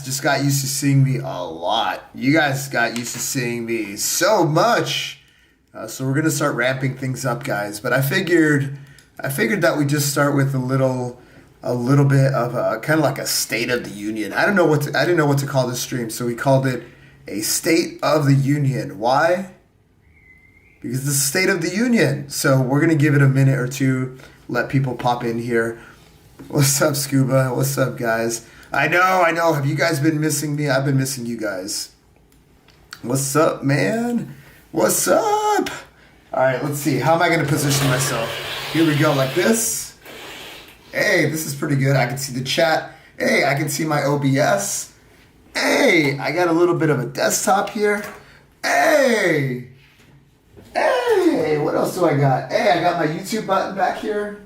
just got used to seeing me a lot. You guys got used to seeing me so much. So we're gonna start ramping things up, guys. But I figured that we just start with a little bit of a kind of like a State of the Union. I didn't know what to call this stream, so we called it a State of the Union. Why? Because it's the State of the Union. So we're gonna give it a minute or two, let people pop in here. What's up, Scuba? What's up, guys? I know. Have you guys been missing me? I've been missing you guys. What's up, man? What's up? All right, let's see. How am I going to position myself? Here we go, like this. Hey, this is pretty good. I can see the chat. Hey, I can see my OBS. Hey, I got a little bit of a desktop here. Hey, what else do I got? Hey, I got my YouTube button back here.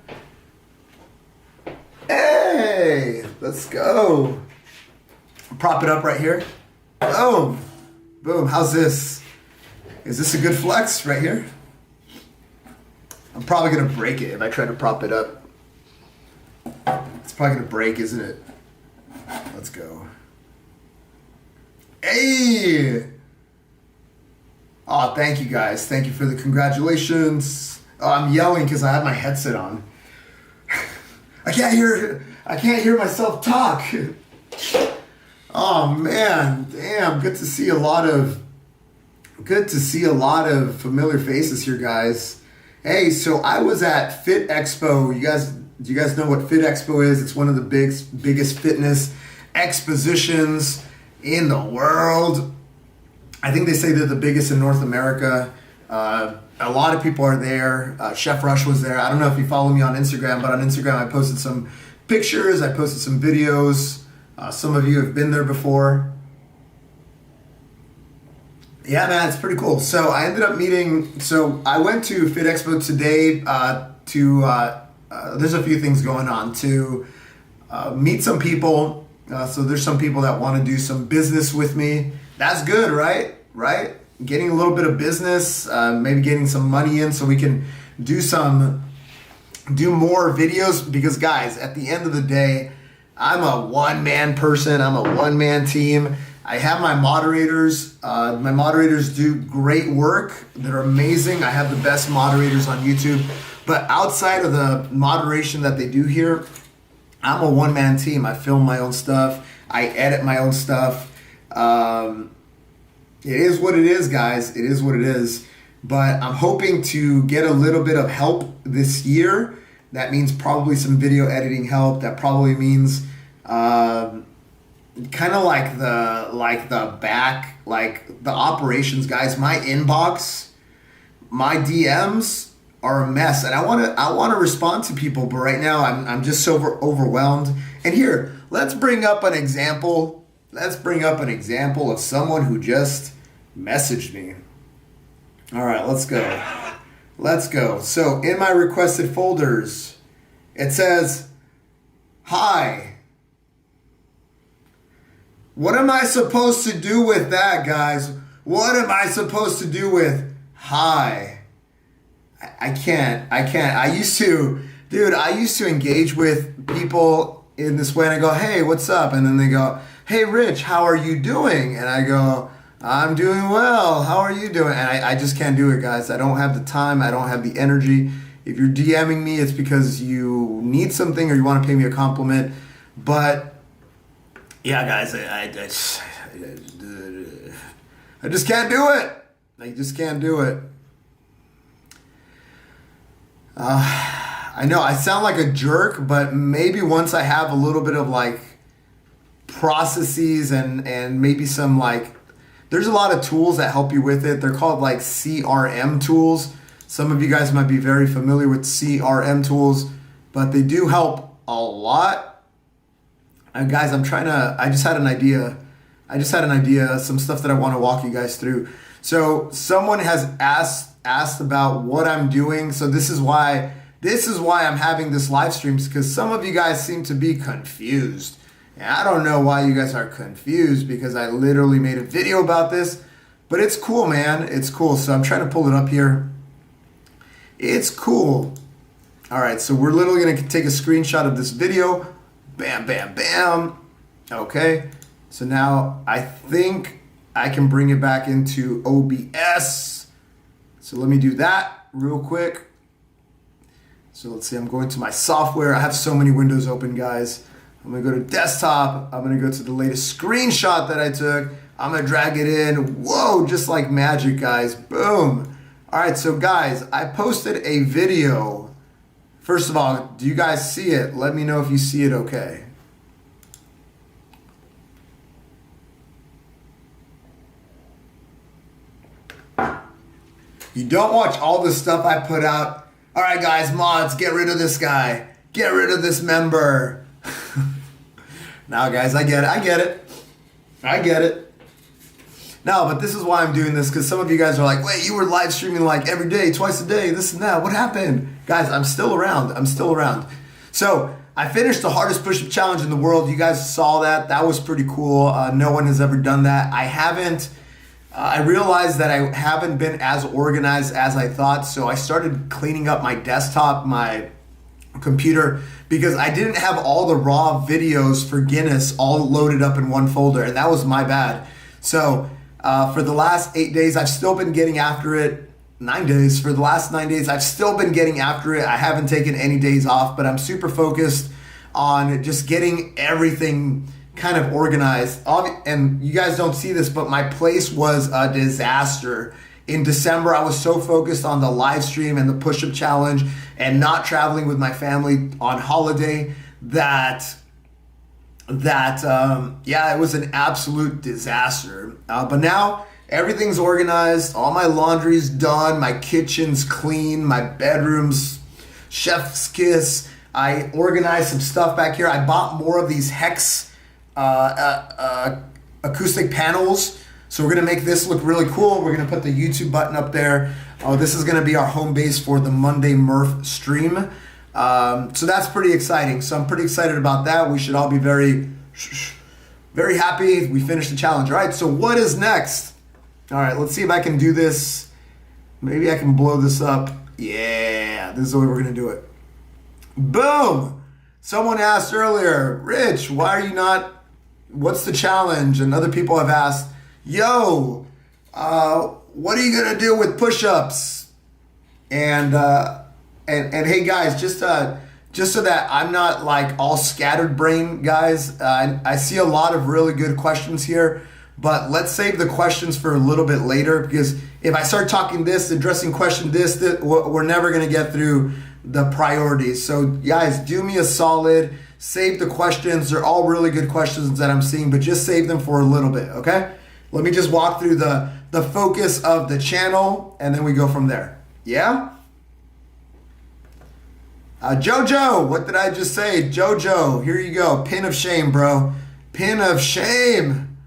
Hey, let's go. Prop it up right here. Boom. Boom. How's this? Is this a good flex right here? I'm probably going to break it if I try to prop it up. It's probably going to break, isn't it? Let's go. Hey. Oh, thank you guys. Thank you for the congratulations. Oh, I'm yelling because I have my headset on. I can't hear myself talk. Oh man, damn, good to see a lot of familiar faces here, guys. Hey, so I was at Fit Expo. Do you guys know what Fit Expo is? It's one of the biggest fitness expositions in the world. I think they say they're the biggest in North America. A lot of people are there. Chef Rush was there. I don't know if you follow me on Instagram, but on Instagram I posted some pictures. I posted some videos. Some of you have been there before. Yeah, man, it's pretty cool. So I ended up I went to Fit Expo today there's a few things going on, to meet some people. So there's some people that want to do some business with me. That's good, right? Right? Getting a little bit of business, maybe getting some money in so we can do more videos. Because guys, at the end of the day, I'm a one-man person. I'm a one-man team. I have my moderators. My moderators do great work. They're amazing. I have the best moderators on YouTube. But outside of the moderation that they do here, I'm a one-man team. I film my own stuff. I edit my own stuff. It is what it is, guys. It is what it is. But I'm hoping to get a little bit of help this year. That means probably some video editing help. That probably means kind of like the operations, guys. My inbox, my DMs are a mess, and I want to respond to people, but right now I'm just so overwhelmed. And here, let's bring up an example. Let's bring up an example of someone who just messaged me. All right, let's go. Let's go. So in my requested folders, it says, hi. What am I supposed to do with that, guys? What am I supposed to do with hi? I can't. I used to engage with people in this way, and I go, hey, what's up? And then they go, hey, Rich, how are you doing? And I go, I'm doing well. How are you doing? And I just can't do it, guys. I don't have the time. I don't have the energy. If you're DMing me, it's because you need something or you want to pay me a compliment. But yeah, guys, I just can't do it. I just can't do it. I know I sound like a jerk, but maybe once I have a little bit of like processes and maybe some like, there's a lot of tools that help you with it. They're called like CRM tools. Some of you guys might be very familiar with CRM tools, but they do help a lot. And guys, I just had an idea, some stuff that I want to walk you guys through. So someone has asked about what I'm doing. So this is why I'm having this live streams, because some of you guys seem to be confused. And I don't know why you guys are confused, because I literally made a video about this, but it's cool, man. It's cool. So I'm trying to pull it up here. It's cool. All right. So we're literally going to take a screenshot of this video. Bam, bam, bam. Okay. So now I think I can bring it back into OBS. So let me do that real quick. So let's see, I'm going to my software. I have so many windows open, guys. I'm gonna go to desktop. I'm gonna go to the latest screenshot that I took. I'm gonna drag it in. Whoa, just like magic, guys. Boom. All right, so guys, I posted a video. First of all, do you guys see it? Let me know if you see it okay. You don't watch all the stuff I put out. All right, guys, mods, get rid of this guy. Get rid of this member. Now, guys, I get it. I get it. No, but this is why I'm doing this, because some of you guys are like, wait, you were live streaming like every day, twice a day, this and that. What happened? Guys, I'm still around. I'm still around. So I finished the hardest push-up challenge in the world. You guys saw that. That was pretty cool. No one has ever done that. I realized that I haven't been as organized as I thought, so I started cleaning up my desktop, my computer, because I didn't have all the raw videos for Guinness all loaded up in one folder, and that was my bad. So for the last 8 days, I've still been getting after it. 9 days. For the last 9 days, I've still been getting after it. I haven't taken any days off, but I'm super focused on just getting everything kind of organized. And you guys don't see this, but my place was a disaster. In December, I was so focused on the live stream and the push-up challenge and not traveling with my family on holiday that it was an absolute disaster. But now everything's organized. All my laundry's done. My kitchen's clean. My bedroom's chef's kiss. I organized some stuff back here. I bought more of these Hex acoustic panels. So we're going to make this look really cool. We're going to put the YouTube button up there. This is going to be our home base for the Monday Murph stream. So that's pretty exciting. So I'm pretty excited about that. We should all be very, very happy we finished the challenge. All right, so what is next? All right, let's see if I can do this. Maybe I can blow this up. Yeah, this is the way we're going to do it. Boom! Someone asked earlier, Rich, why are you not... What's the challenge? And other people have asked, yo, what are you gonna do with push-ups? And hey guys, just so that I'm not like all scattered brain, guys, I see a lot of really good questions here, but let's save the questions for a little bit later, because if I start talking this, addressing question this, we're never gonna get through the priorities. So guys, do me a solid. Save the questions. They're all really good questions that I'm seeing, but just save them for a little bit, okay? Let me just walk through the focus of the channel, and then we go from there. Yeah? Jojo, what did I just say? Jojo, here you go. Pin of shame, bro. Pin of shame.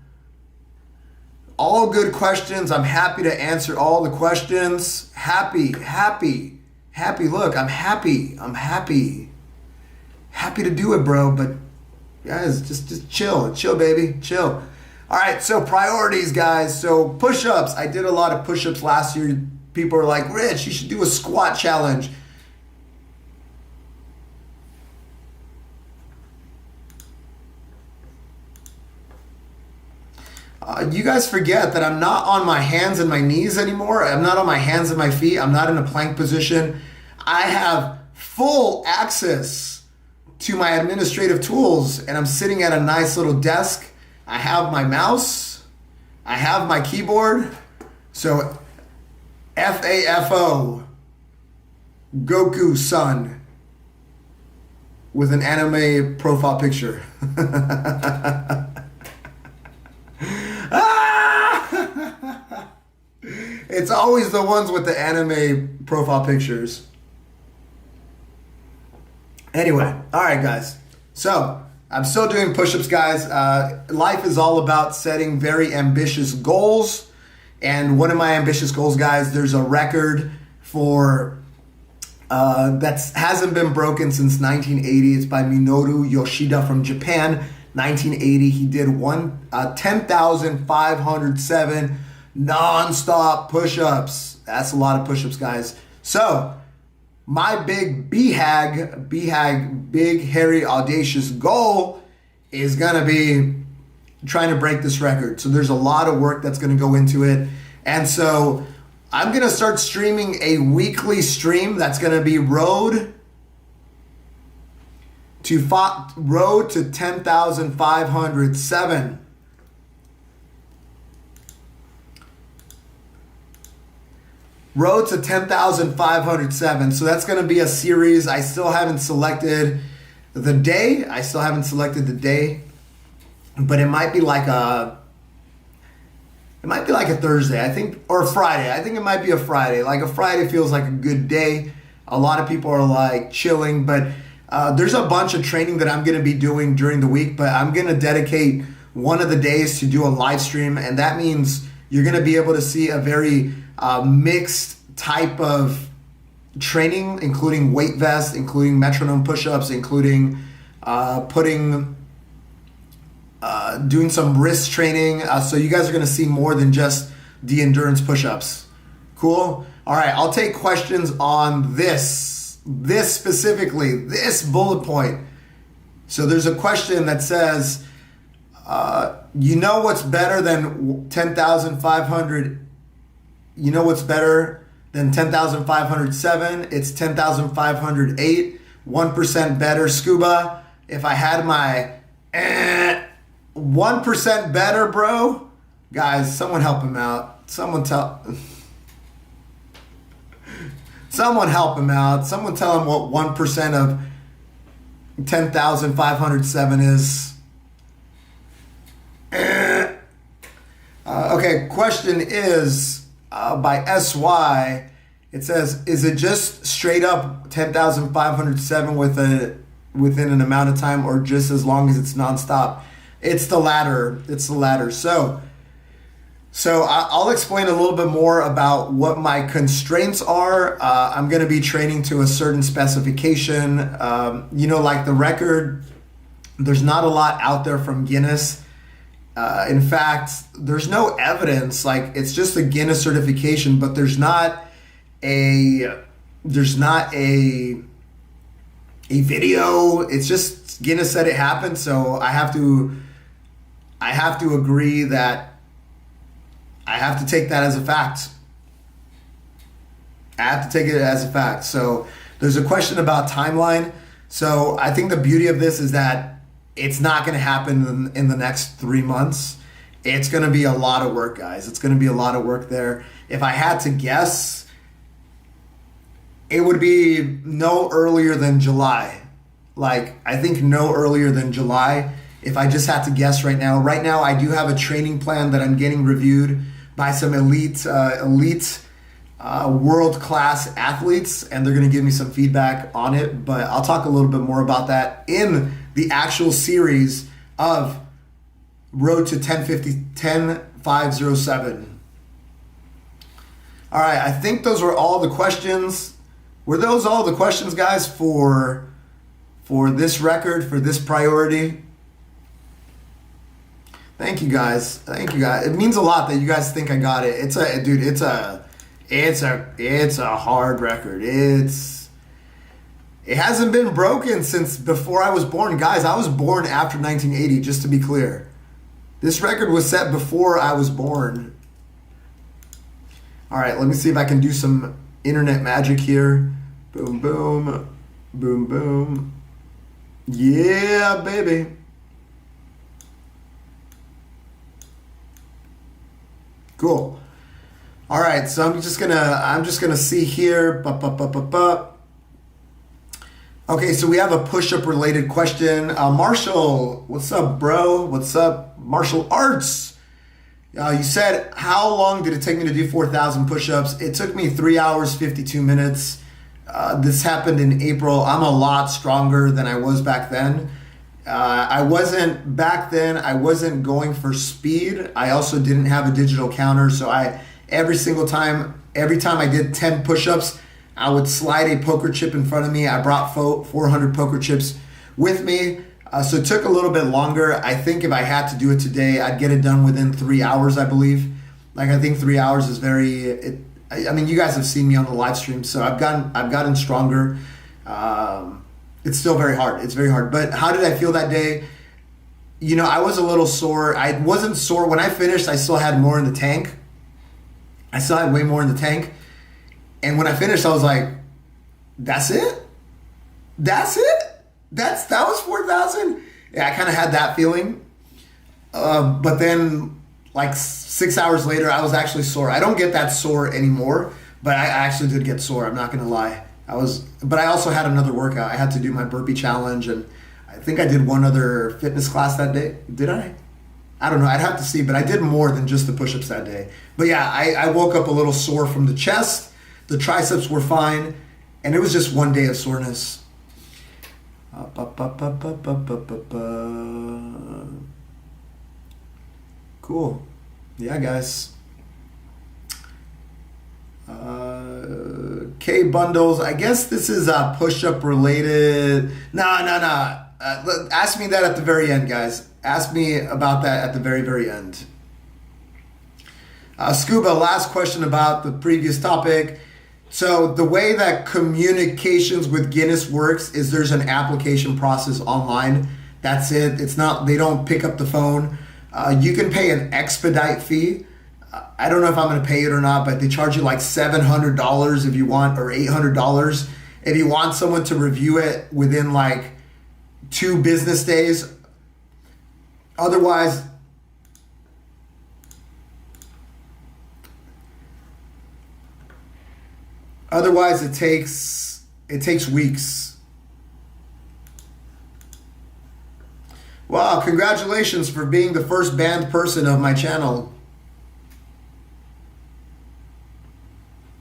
All good questions. I'm happy to answer all the questions. Happy. Look, I'm happy. Happy to do it, bro, but guys, just chill, baby, chill. All right, so priorities, guys. So push-ups, I did a lot of push-ups last year. People are like, Rich, you should do a squat challenge. You guys forget that I'm not on my hands and my knees anymore. I'm not on my hands and my feet. I'm not in a plank position. I have full access to my administrative tools, and I'm sitting at a nice little desk. I have my mouse, I have my keyboard. So FAFO, Goku son, with an anime profile picture. It's always the ones with the anime profile pictures. Anyway, all right, guys. So I'm still doing push-ups, guys. Life is all about setting very ambitious goals. And one of my ambitious goals, guys, there's a record for that hasn't been broken since 1980. It's by Minoru Yoshida from Japan. 1980, he did 10,507 non-stop push-ups. That's a lot of push-ups, guys. So my big big hairy audacious goal is gonna be trying to break this record. So there's a lot of work that's going to go into it. And so I'm going to start streaming a weekly stream that's going to be road to 10,507. Road to 10,507. So that's going to be a series. I still haven't selected the day. But it might be like a Thursday, I think, or a Friday. I think it might be a Friday. Like a Friday feels like a good day. A lot of people are like chilling, but there's a bunch of training that I'm going to be doing during the week, but I'm going to dedicate one of the days to do a live stream, and that means you're going to be able to see a very mixed type of training, including weight vest, including metronome push-ups, including doing some wrist training. So you guys are going to see more than just the endurance push-ups. Cool? All right, I'll take questions on this specifically, this bullet point. So there's a question that says, you know what's better than 10,500? You know what's better than 10,507? It's 10,508. 1% better, Scuba. If I had my 1% better, bro. Guys, someone help him out. Someone help him out. Someone tell him what 1% of 10,507 is. Okay, question is by SY. It says, is it just straight up 10,507 within an amount of time, or just as long as it's nonstop? It's the latter. So I'll explain a little bit more about what my constraints are. I'm going to be training to a certain specification. Like the record, there's not a lot out there from Guinness. In fact, there's no evidence. Like, it's just a Guinness certification, but there's not a video. It's just Guinness said it happened, so I have to agree that I have to take that as a fact. I have to take it as a fact. So there's a question about timeline. So I think the beauty of this is that it's not going to happen in the next 3 months. It's going to be a lot of work, guys. It's going to be a lot of work there. If I had to guess, it would be no earlier than July. Like, I think no earlier than July. If I just had to guess right now. Right now, I do have a training plan that I'm getting reviewed by some elite world-class athletes, and they're going to give me some feedback on it. But I'll talk a little bit more about that in the actual series of Road to 10,507. All right, I think those were all the questions. Were those all the questions, guys, for this record, for this priority? Thank you guys. It means a lot that you guys think I got it. It's a hard record. It hasn't been broken since before I was born. Guys, I was born after 1980, just to be clear. This record was set before I was born. All right, let me see if I can do some internet magic here. Boom, boom. Boom, boom. Yeah, baby. Cool. All right, so I'm just gonna see here. Okay, so we have a push-up related question. Marshall, what's up, bro? What's up, Martial Arts? You said, how long did it take me to do 4,000 push-ups? It took me 3 hours, 52 minutes. This happened in April. I'm a lot stronger than I was back then. I wasn't going for speed. I also didn't have a digital counter, so every time I did 10 push-ups, I would slide a poker chip in front of me. I brought 400 poker chips with me, so it took a little bit longer. I think if I had to do it today, I'd get it done within 3 hours, I believe. Like, I think 3 hours is you guys have seen me on the live stream, so I've gotten stronger. It's still very hard. It's very hard. But how did I feel that day? I was a little sore. I wasn't sore. When I finished, I still had more in the tank. I still had way more in the tank. And when I finished, I was like, that's it? That's it? That was 4,000? Yeah, I kind of had that feeling. But then like 6 hours later, I was actually sore. I don't get that sore anymore, but I actually did get sore. I'm not going to lie. But I also had another workout. I had to do my burpee challenge, and I think I did one other fitness class that day. Did I? I don't know. I'd have to see, but I did more than just the push-ups that day. But yeah, I woke up a little sore from the chest. The triceps were fine, and it was just one day of soreness. Cool. Yeah, guys. K bundles. I guess this is push-up related. Nah. Ask me that at the very end, guys. Ask me about that at the very, very end. Scuba, last question about the previous topic. So the way that communications with Guinness works is there's an application process online. That's it. It's not, they don't pick up the phone. You can pay an expedite fee. I don't know if I'm going to pay it or not, but they charge you like $700 if you want, or $800 if you want someone to review it within like 2 business days. Otherwise, it takes weeks. Wow, congratulations for being the first banned person of my channel.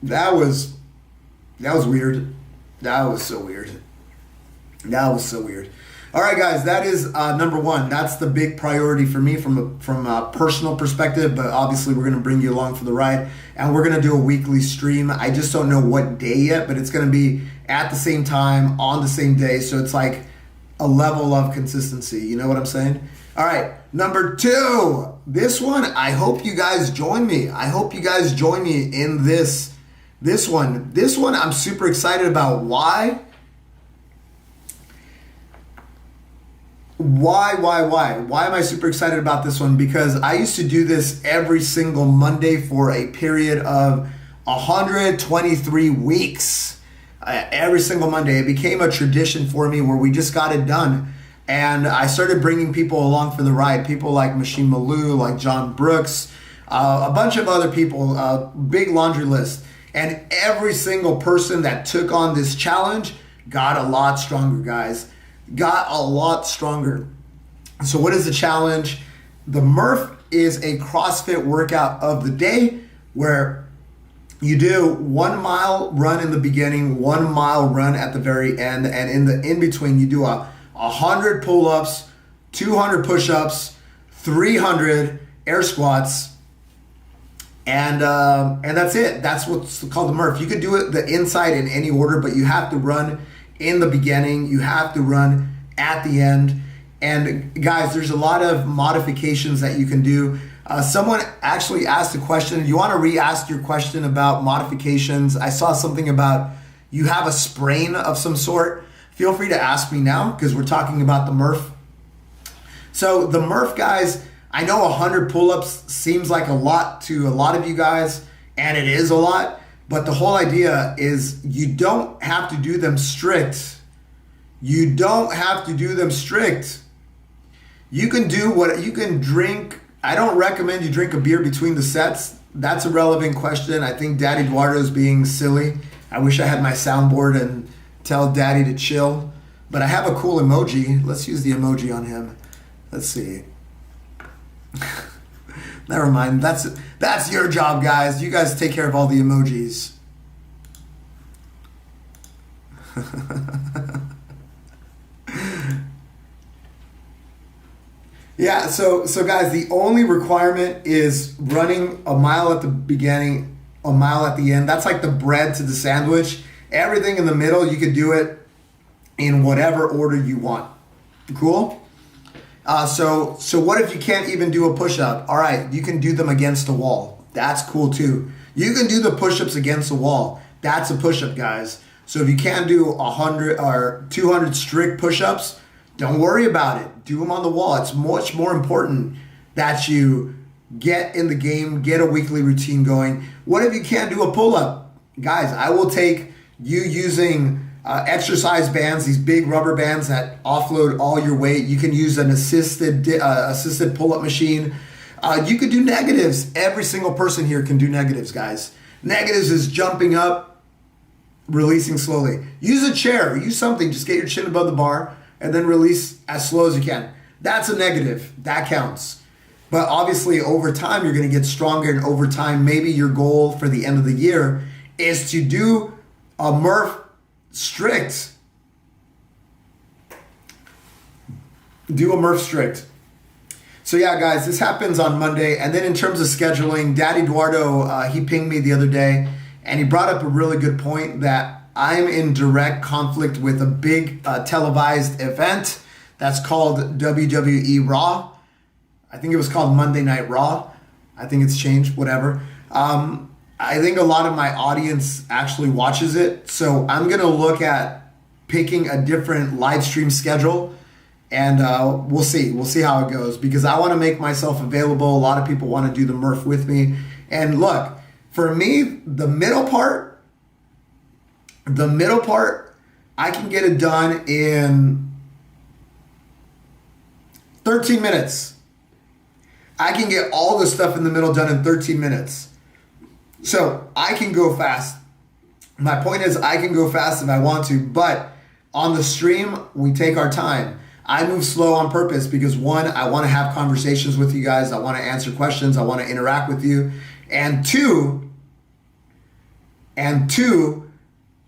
That was weird. That was so weird. All right, guys, that is number 1. That's the big priority for me from a personal perspective, but obviously we're going to bring you along for the ride, and we're going to do a weekly stream. I just don't know what day yet, but it's going to be at the same time, on the same day, so it's like a level of consistency. You know what I'm saying? All right, number 2. This one, I hope you guys join me. In this one. This one I'm super excited about. Why? Why am I super excited about this one? Because I used to do this every single Monday for a period of 123 weeks. Every single Monday. It became a tradition for me where we just got it done. And I started bringing people along for the ride. People like Machine Malou, like John Brooks, a bunch of other people, big laundry list. And every single person that took on this challenge got a lot stronger, guys. Got a lot stronger. So what is the challenge? The Murph is a CrossFit workout of the day where you do 1 mile run in the beginning, 1 mile run at the very end, and in between you do 100 pull-ups, 200 push-ups, 300 air squats, and that's it. That's what's called the Murph. You could do it the inside in any order, but you have to run in the beginning, you have to run at the end. And guys, there's a lot of modifications that you can do. Someone actually asked a question. You want to re-ask your question about modifications? I saw something about you have a sprain of some sort. Feel free to ask me now, because we're talking about the Murph. So the Murph, guys, I know 100 pull-ups seems like a lot to a lot of you guys, and it is a lot. But the whole idea is you don't have to do them strict. You don't have to do them strict. You can do what you can drink. I don't recommend you drink a beer between the sets. That's a relevant question. I think Daddy Eduardo's being silly. I wish I had my soundboard and tell Daddy to chill. But I have a cool emoji. Let's use the emoji on him. Let's see. Never mind. That's your job, guys. You guys take care of all the emojis. Yeah, so guys, the only requirement is running a mile at the beginning, a mile at the end. That's like the bread to the sandwich. Everything in the middle, you can do it in whatever order you want. Cool? So what if you can't even do a push-up? All right, you can do them against the wall. That's cool too. You can do the push-ups against the wall. That's a push-up, guys. So if you can't do 100 or 200 strict push-ups, Don't worry about it. Do them on the wall. It's much more important that you get in the game, get a weekly routine going. What if you can't do a pull-up? Guys, I will take you using exercise bands, these big rubber bands that offload all your weight. You can use an assisted pull-up machine. You could do negatives. Every single person here can do negatives, guys. Negatives is jumping up, releasing slowly. Use a chair, use something. Just get your chin above the bar and then release as slow as you can. That's a negative. That counts. But obviously, over time, you're going to get stronger. And over time, maybe your goal for the end of the year is to do a Murph strict. Do a Murph strict. So yeah, guys, this happens on Monday. And then in terms of scheduling, Daddy Eduardo, he pinged me the other day, and he brought up a really good point that I'm in direct conflict with a big televised event that's called WWE Raw. I think it was called Monday Night Raw. I think it's changed, whatever. I think a lot of my audience actually watches it. So I'm going to look at picking a different live stream schedule. And we'll see. We'll see how it goes, because I want to make myself available. A lot of people want to do the Murph with me. And look, for me, the middle part, I can get it done in 13 minutes. I can get all the stuff in the middle done in 13 minutes. So I can go fast. My point is, I can go fast if I want to, but on the stream, we take our time. I move slow on purpose because, one, I want to have conversations with you guys. I want to answer questions. I want to interact with you. And two,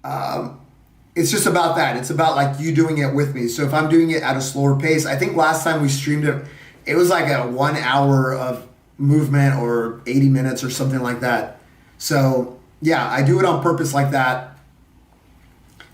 it's just about that. It's about like you doing it with me. So if I'm doing it at a slower pace, I think last time we streamed it, it was like a 1 hour of movement or 80 minutes or something like that. So yeah, I do it on purpose like that.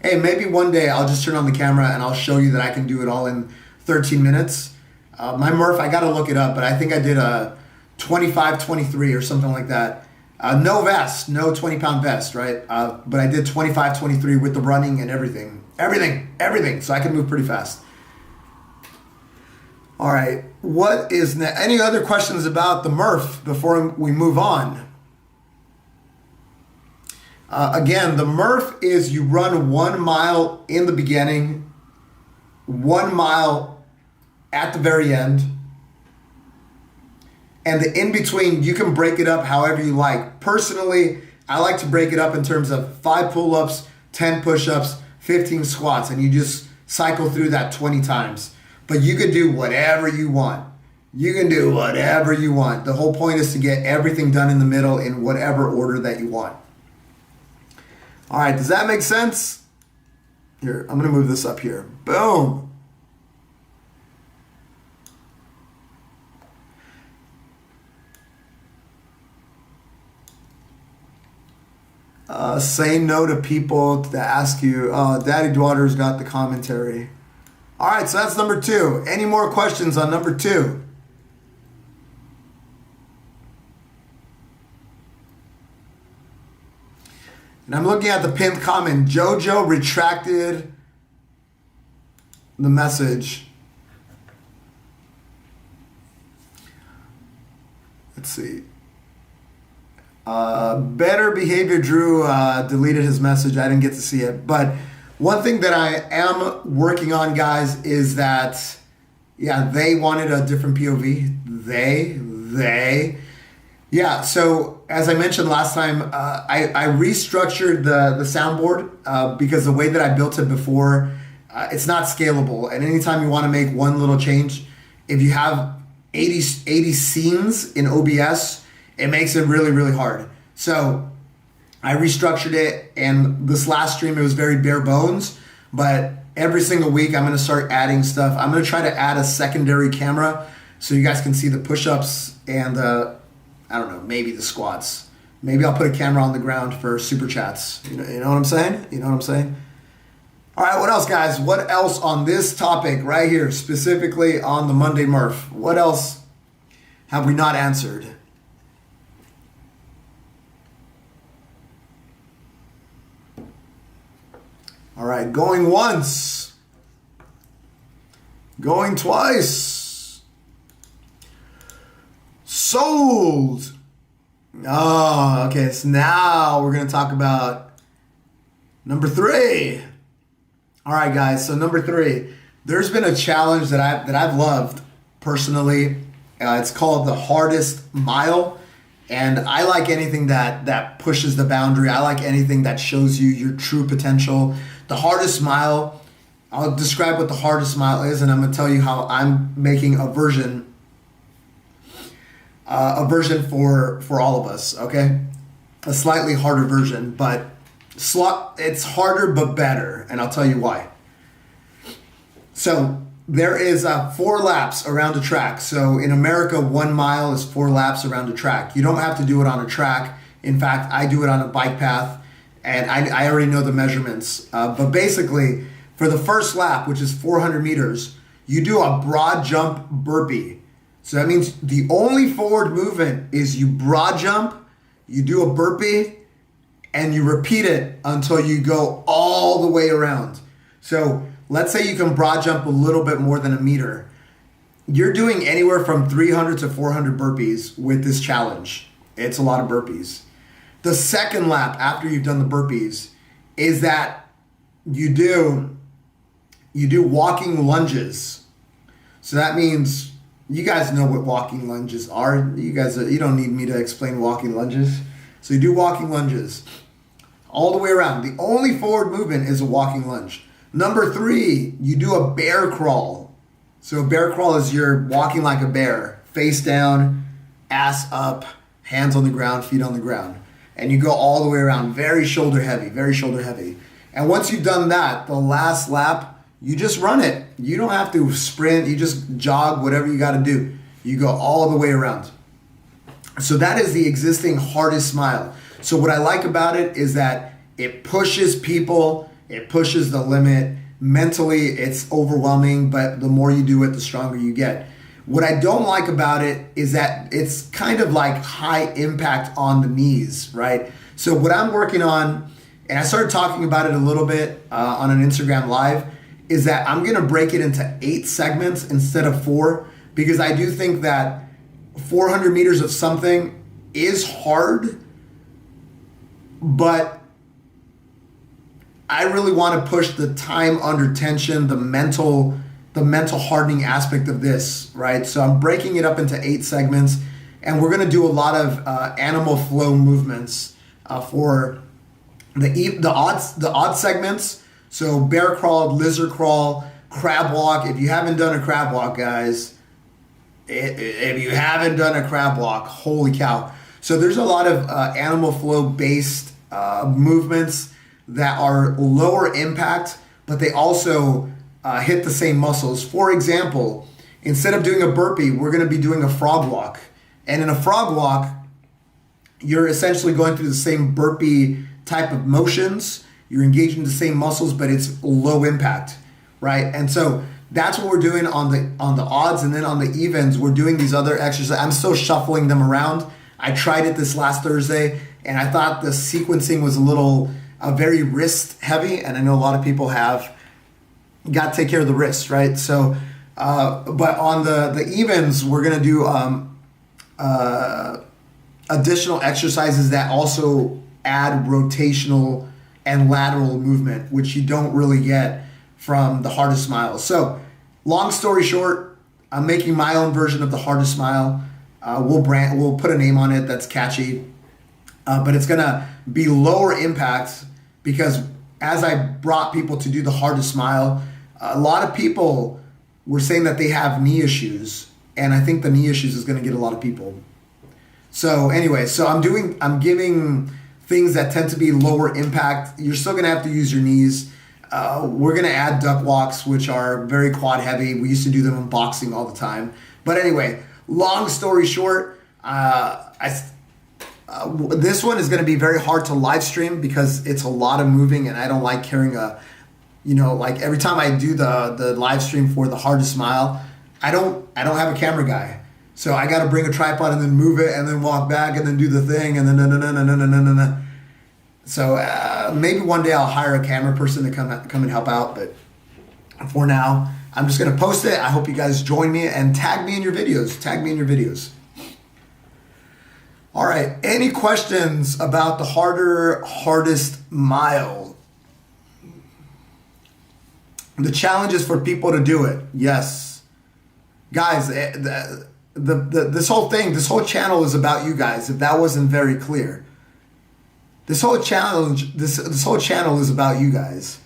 Hey, maybe one day I'll just turn on the camera and I'll show you that I can do it all in 13 minutes. My Murph, I got to look it up, but I think I did a 25-23 or something like that. No vest, no 20-pound vest, right? But I did 25-23 with the running and everything. Everything. So I can move pretty fast. All right. What is next? Any other questions about the Murph before we move on? Again, the Murph is you run 1 mile in the beginning, 1 mile at the very end, and the in-between, you can break it up however you like. Personally, I like to break it up in terms of 5 pull-ups, 10 push-ups, 15 squats, and you just cycle through that 20 times. But you can do whatever you want. You can do whatever you want. The whole point is to get everything done in the middle in whatever order that you want. All right, does that make sense? Here, I'm going to move this up here. Boom. Say no to people that ask you, Daddy Daughter's got the commentary. All right, so that's number 2. Any more questions on number 2? And I'm looking at the pinned comment. Jojo retracted the message. Let's see. Better Behavior Drew deleted his message. I didn't get to see it. But one thing that I am working on, guys, is that, yeah, they wanted a different POV. They. Yeah, so as I mentioned last time, I restructured the soundboard because the way that I built it before, it's not scalable. And anytime you want to make one little change, if you have 80 scenes in OBS, it makes it really, really hard. So I restructured it, and this last stream, it was very bare bones, but every single week I'm going to start adding stuff. I'm going to try to add a secondary camera so you guys can see the push-ups and I don't know, maybe the squats. Maybe I'll put a camera on the ground for super chats. You know what I'm saying? You know what I'm saying? All right, what else, guys? What else on this topic right here, specifically on the Monday Murph? What else have we not answered? All right, going once. Going twice. Sold. Oh, okay. So now we're going to talk about number 3. All right, guys. So number 3, there's been a challenge that I've loved personally. It's called the hardest mile. And I like anything that pushes the boundary. I like anything that shows you your true potential. The hardest mile, I'll describe what the hardest mile is, and I'm going to tell you how I'm making a version for all of us, okay? A slightly harder version, but it's harder but better, and I'll tell you why. So there is 4 laps around a track. So in America, 1 mile is 4 laps around a track. You don't have to do it on a track. In fact, I do it on a bike path, and I already know the measurements. But basically, for the first lap, which is 400 meters, you do a broad jump burpee. So that means the only forward movement is you broad jump, you do a burpee, and you repeat it until you go all the way around. So let's say you can broad jump a little bit more than a meter. You're doing anywhere from 300 to 400 burpees with this challenge. It's a lot of burpees. The second lap after you've done the burpees is that you do walking lunges. So that means you guys know what walking lunges are. You don't need me to explain walking lunges. So you do walking lunges all the way around. The only forward movement is a walking lunge. Number 3, you do a bear crawl. So a bear crawl is you're walking like a bear, face down, ass up, hands on the ground, feet on the ground. And you go all the way around, very shoulder heavy, very shoulder heavy. And once you've done that, the last lap, you just run it. You don't have to sprint, you just jog, whatever you got to do. You go all the way around. So that is the existing hardest mile. So what I like about it is that it pushes people. It pushes the limit. Mentally, it's overwhelming, but the more you do it, the stronger you get. What I don't like about it is that it's kind of like high impact on the knees, right? So what I'm working on, and I started talking about it a little bit on an Instagram Live, is that I'm going to break it into 8 segments instead of 4, because I do think that 400 meters of something is hard, but I really want to push the time under tension, the mental hardening aspect of this, right? So I'm breaking it up into 8 segments, and we're going to do a lot of animal flow movements for the odd segments. So bear crawl, lizard crawl, crab walk. If you haven't done a crab walk, guys, holy cow. So there's a lot of animal flow based movements that are lower impact, but they also hit the same muscles. For example, instead of doing a burpee, we're going to be doing a frog walk. And in a frog walk, you're essentially going through the same burpee type of motions. You're engaging the same muscles, but it's low impact, right? And so that's what we're doing on the odds, and then on the evens, we're doing these other exercises. I'm still shuffling them around. I tried it this last Thursday, and I thought the sequencing was a little very wrist heavy, and I know a lot of people have got to take care of the wrist, right? So, but on the evens, we're gonna do additional exercises that also add rotational and lateral movement, which you don't really get from the hardest mile. So, long story short, I'm making my own version of the hardest mile. We'll put a name on it that's catchy, but it's gonna be lower impact, because as I brought people to do the hardest mile, a lot of people were saying that they have knee issues, and I think the knee issues is going to get a lot of people. So anyway, so I'm giving things that tend to be lower impact. You're still going to have to use your knees. We're going to add duck walks, which are very quad heavy. We used to do them in boxing all the time. But anyway, long story short, this one is going to be very hard to live stream because it's a lot of moving, and I don't like carrying like every time I do the live stream for the hardest mile, I don't have a camera guy. So I got to bring a tripod and then move it and then walk back and then do the thing and then no. So maybe one day I'll hire a camera person to come and help out, but for now I'm just going to post it. I hope you guys join me and tag me in your videos. Tag me in your videos. All right. Any questions about the hardest mile? The challenge is for people to do it. Yes. Guys, this whole channel is about you guys, if that wasn't very clear. This whole challenge, this whole channel is about you guys.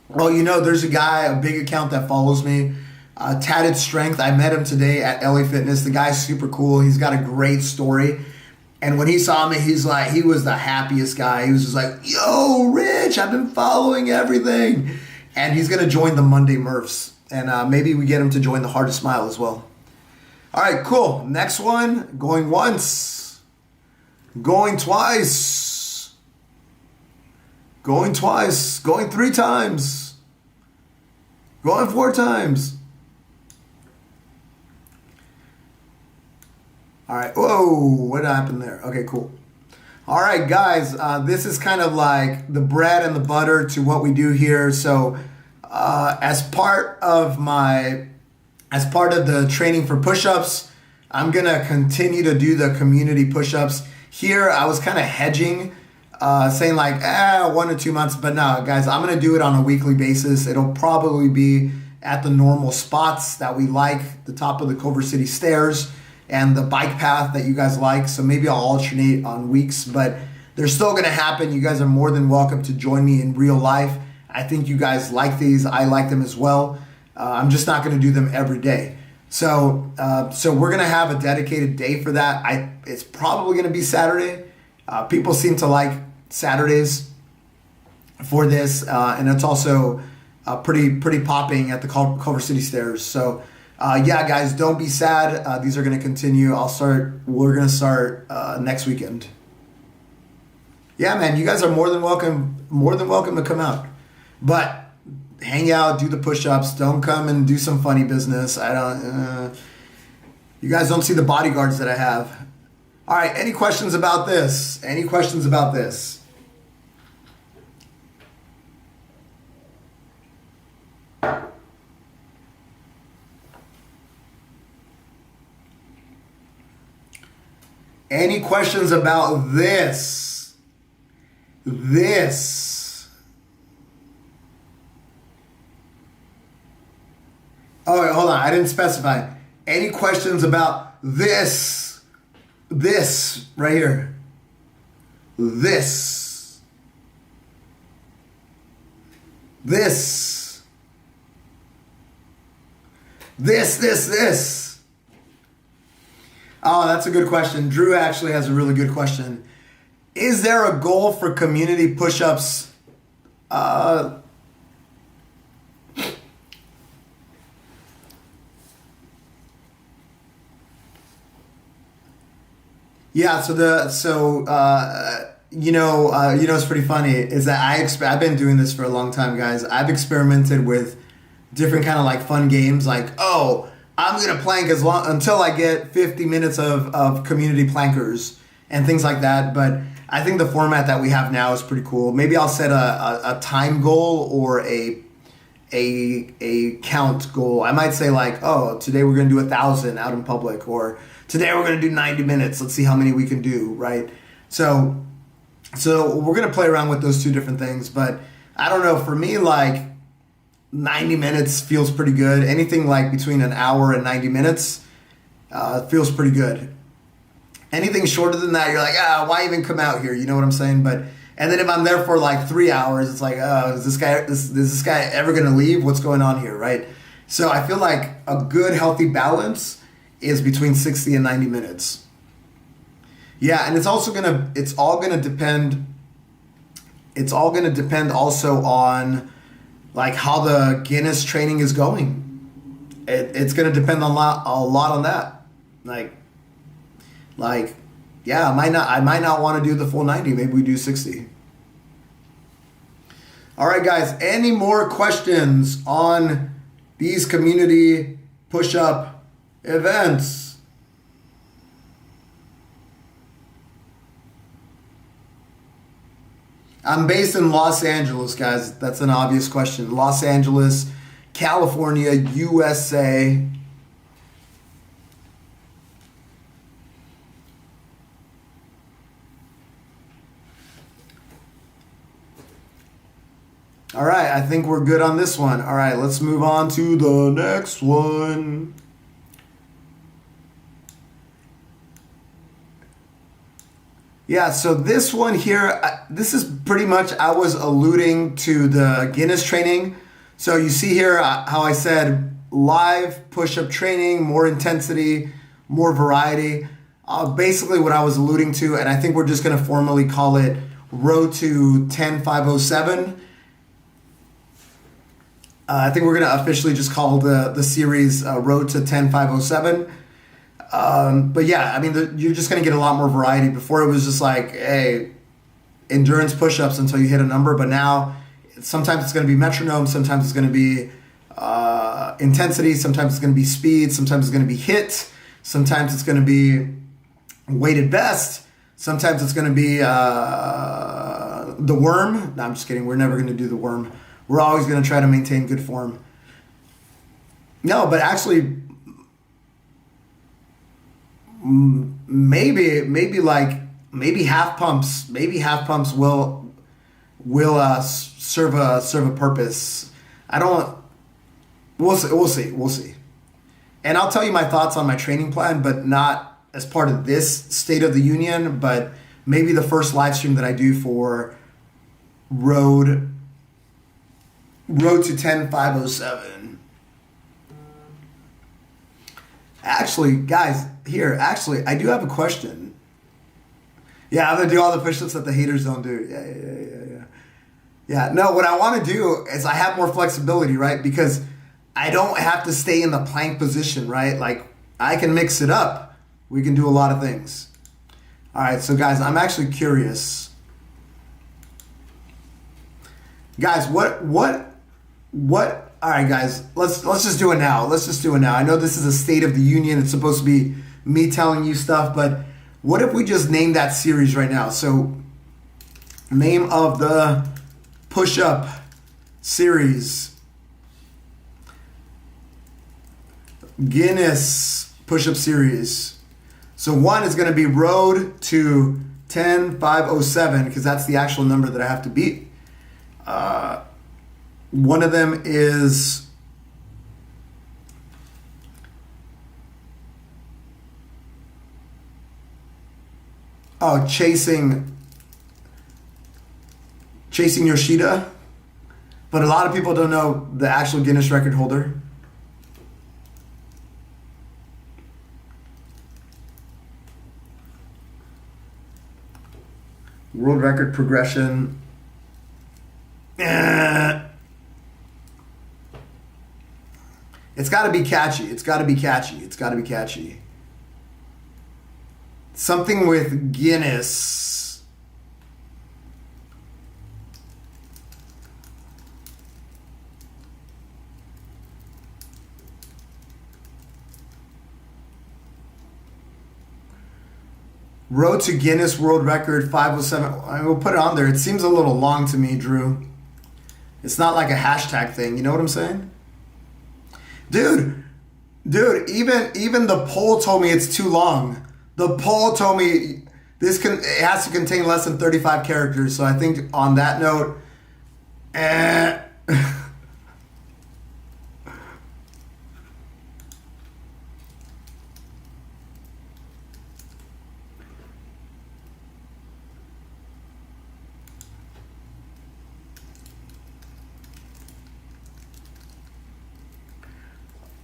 Well, you know, there's a guy, a big account that follows me, Tatted Strength. I met him today at LA Fitness. The guy's super cool. He's got a great story. And when he saw me, he was the happiest guy. He was just like, yo, Rich, I've been following everything. And he's going to join the Monday Murphs. And maybe we get him to join the Hardest Mile as well. All right, cool. Next one, going once, going twice, going twice, going 3 times, going 4 times. All right. Whoa, what happened there? Okay, cool. All right, guys, this is kind of like the bread and the butter to what we do here. So as part of the training for push-ups, I'm going to continue to do the community push-ups. Here, I was kind of hedging, saying like, 1 or 2 months. But no, guys, I'm going to do it on a weekly basis. It'll probably be at the normal spots that we like, the top of the Culver City stairs and the bike path that you guys like. So maybe I'll alternate on weeks, but they're still going to happen. You guys are more than welcome to join me in real life. I think you guys like these. I like them as well. I'm just not going to do them every day. So we're going to have a dedicated day for that. It's probably going to be Saturday. People seem to like Saturdays for this, and it's also pretty popping at the Culver City stairs. So yeah, guys, don't be sad. These are going to continue. We're going to start next weekend. Yeah, man, you guys are more than welcome to come out. But hang out, do the push-ups. Don't come and do some funny business. You guys don't see the bodyguards that I have. All right, any questions about this? Any questions about this? Any questions about this? Oh, wait, hold on. I didn't specify. Any questions about this? This right here. This. Oh, that's a good question. Drew actually has a really good question. Is there a goal for community push-ups? Yeah, it's pretty funny is that I've been doing this for a long time, guys. I've experimented with different kind of like fun games, like, oh, I'm gonna plank until I get 50 minutes of community plankers and things like that. But I think the format that we have now is pretty cool. Maybe I'll set a time goal or a count goal. I might say like, oh, today we're gonna do 1,000 out in public, or today we're gonna do 90 minutes. Let's see how many we can do, right? So we're gonna play around with those 2 different things. But I don't know. For me, like 90 minutes feels pretty good. Anything like between an hour and 90 minutes feels pretty good. Anything shorter than that, you're like, why even come out here? You know what I'm saying? And then if I'm there for like 3 hours, it's like, is this guy ever gonna leave? What's going on here, right? So I feel like a good healthy balance is between 60 and 90 minutes. Yeah, and it's all gonna depend also on like how the Guinness training is going. It's gonna depend a lot on that. Like, yeah, I might not want to do the full 90. Maybe we do 60. All right, guys. Any more questions on these community push-up events? I'm based in Los Angeles, guys. That's an obvious question. Los Angeles, California, USA. All right, I think we're good on this one. All right, let's move on to the next one. Yeah, so this one here, this is pretty much, I was alluding to the Guinness training. So you see here how I said live push-up training, more intensity, more variety. Basically what I was alluding to, and I think we're just going to formally call it Road to 10507. I think we're going to officially just call the series Road to 10507. But yeah, I mean, you're just going to get a lot more variety. Before it was just like, hey, endurance push-ups until you hit a number. But now sometimes it's going to be metronome. Sometimes it's going to be intensity. Sometimes it's going to be speed. Sometimes it's going to be hit. Sometimes it's going to be weighted vest. Sometimes it's going to be the worm. No, I'm just kidding. We're never going to do the worm. We're always going to try to maintain good form. No, but actually, maybe half pumps will serve a purpose. We'll see. And I'll tell you my thoughts on my training plan, but not as part of this State of the Union, but maybe the first live stream that I do for Road to 10507. Actually, guys, I do have a question. Yeah, I'm going to do all the push-ups that the haters don't do. Yeah. Yeah, no, what I want to do is I have more flexibility, right? Because I don't have to stay in the plank position, right? Like, I can mix it up. We can do a lot of things. All right, so guys, I'm actually curious. Guys, what all right, guys, let's just do it now. I know this is a State of the Union. It's supposed to be me telling you stuff, but what if we just name that series right now? So, name of the push-up series. Guinness push-up series. So 1 is going to be Road to 10507 because that's the actual number that I have to beat. One of them is chasing Yoshida, but a lot of people don't know the actual Guinness record holder. World record progression. It's got to be catchy. Something with Guinness. Road to Guinness World Record 507. I will put it on there. It seems a little long to me, Drew. It's not like a hashtag thing. You know what I'm saying? Dude, even the poll told me it's too long. The poll told me it has to contain less than 35 characters. So I think on that note,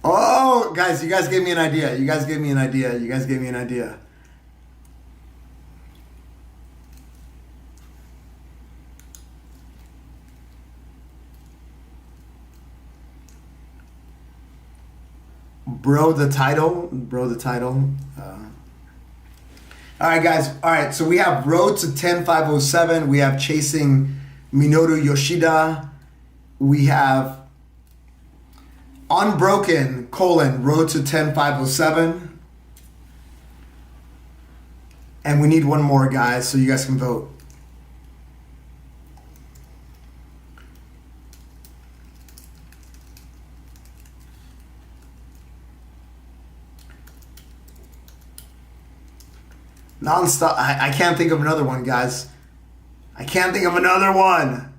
Oh, guys, you guys gave me an idea. Bro, the title. All right, guys. All right, so we have Road to 10507. We have Chasing Minoru Yoshida. We have Unbroken, Road to 10507. And we need one more, guys, so you guys can vote. Non-stop. I can't think of another one, guys. I can't think of another one.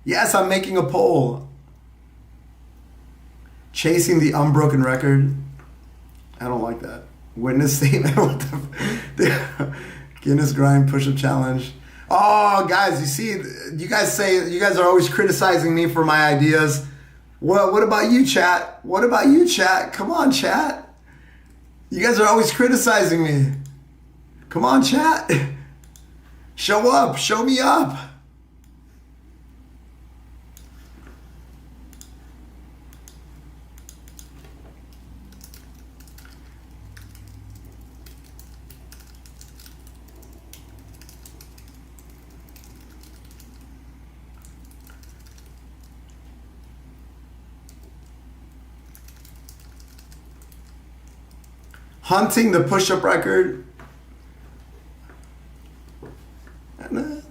Yes, I'm making a poll. Chasing the unbroken record. I don't like that. Witness statement. What the Guinness grind push-up challenge. Oh, guys, you see, you guys are always criticizing me for my ideas. Well, what about you, chat? What about you, chat? Come on, chat. You guys are always criticizing me. Come on, chat. Show up. Show me up. Hunting the push-up record.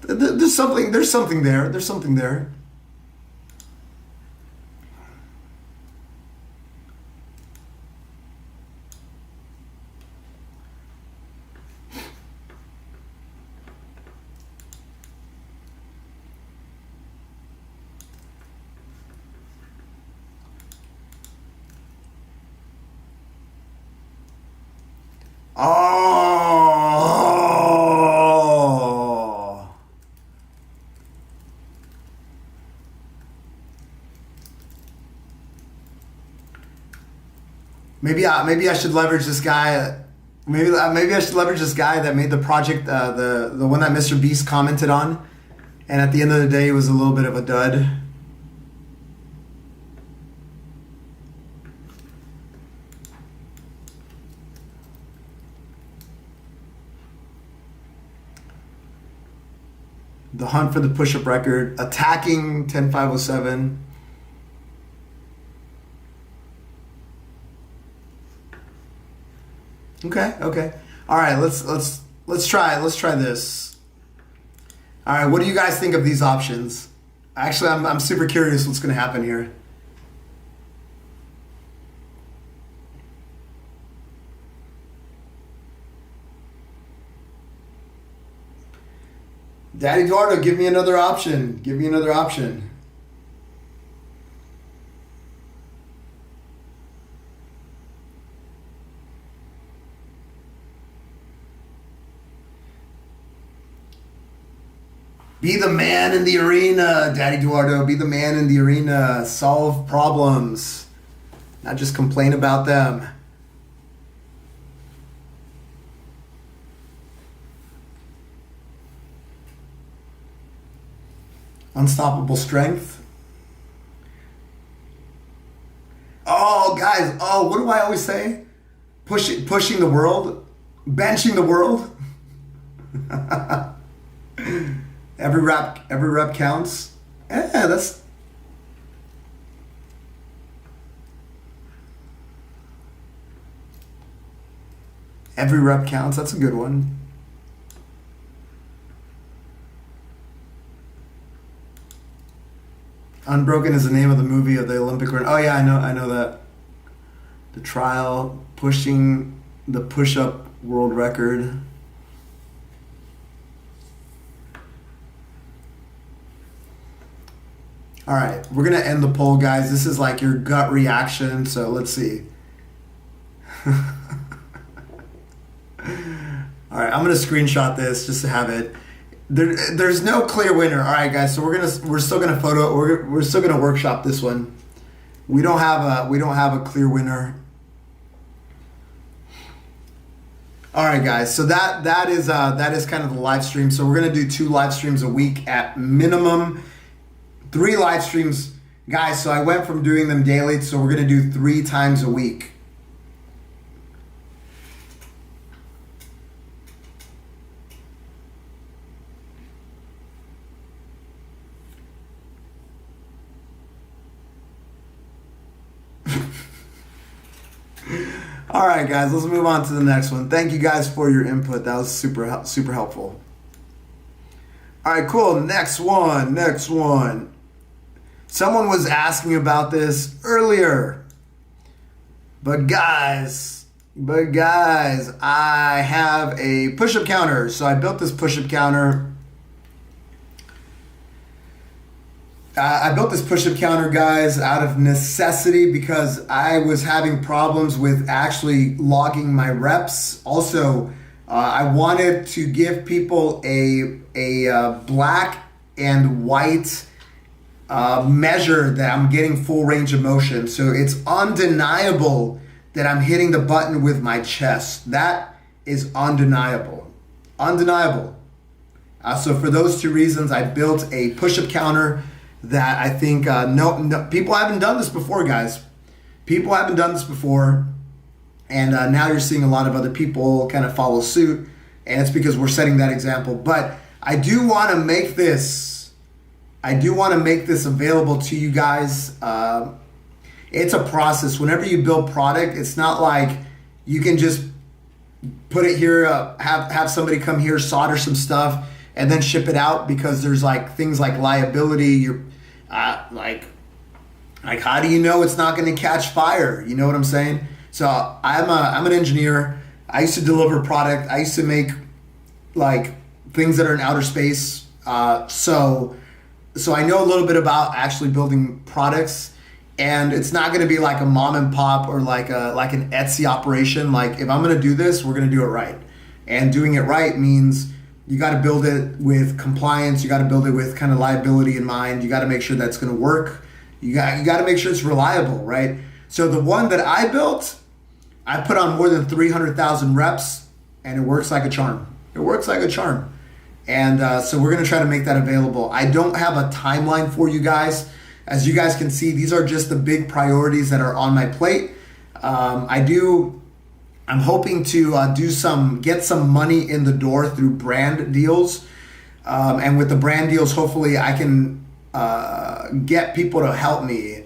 There's something there. Oh. Maybe I should leverage this guy. Maybe I should leverage this guy that made the project, the one that Mr. Beast commented on, and at the end of the day, it was a little bit of a dud. The hunt for the push-up record, attacking 10507. Okay. All right, let's try this. All right, what do you guys think of these options? Actually, I'm super curious what's going to happen here. Daddy Eduardo, give me another option. Be the man in the arena, Daddy Eduardo. Be the man in the arena. Solve problems, not just complain about them. Unstoppable strength. Oh, guys. Oh, what do I always say? Pushing the world. Benching the world. Every rep counts. Yeah, that's... Every rep counts. That's a good one. Unbroken is the name of the movie of the Olympic run. Oh yeah, I know that. The trial, pushing the push-up world record. All right, we're gonna end the poll, guys. This is like your gut reaction, so let's see. All right, I'm gonna screenshot this just to have it. There's no clear winner. All right, guys. So we're still gonna workshop this one. We don't have a clear winner. All right, guys. So that is kind of the live stream. So we're gonna do 2 live streams a week at minimum. 3 live streams, guys. So I went from doing them daily, so we're gonna do 3 times a week. All right, guys, let's move on to the next one. Thank you guys for your input. That was super helpful. All right, cool. Next one. Someone was asking about this earlier. But guys, But guys, I have a push-up counter. So I built this push-up counter. I built this push-up counter, guys, out of necessity because I was having problems with actually logging my reps. Also, I wanted to give people a black and white measure that I'm getting full range of motion. So it's undeniable that I'm hitting the button with my chest. That is undeniable. Undeniable. So for those two reasons, I built a push-up counter that I think no people haven't done this before, guys. People haven't done this before, and now you're seeing a lot of other people kind of follow suit, and it's because we're setting that example. But I do want to make this. I do want to make this available to you guys. It's a process. Whenever you build product, it's not like you can just put it here, have somebody come here, solder some stuff, and then ship it out, because there's like things like liability. You're like how do you know it's not going to catch fire? You know what I'm saying? So I'm an engineer. I used to deliver product. I used to make like things that are in outer space. So I know a little bit about actually building products, and it's not going to be like a mom and pop or like an Etsy operation. Like if I'm going to do this, we're going to do it right, and doing it right means you got to build it with compliance. You got to build it with kind of liability in mind. You got to make sure that's going to work. You got to make sure it's reliable, right? So the one that I built, I put on more than 300,000 reps, and it works like a charm. It works like a charm. And so we're going to try to make that available. I don't have a timeline for you guys. As you guys can see, these are just the big priorities that are on my plate. I'm hoping to get some money in the door through brand deals. And with the brand deals, hopefully I can get people to help me,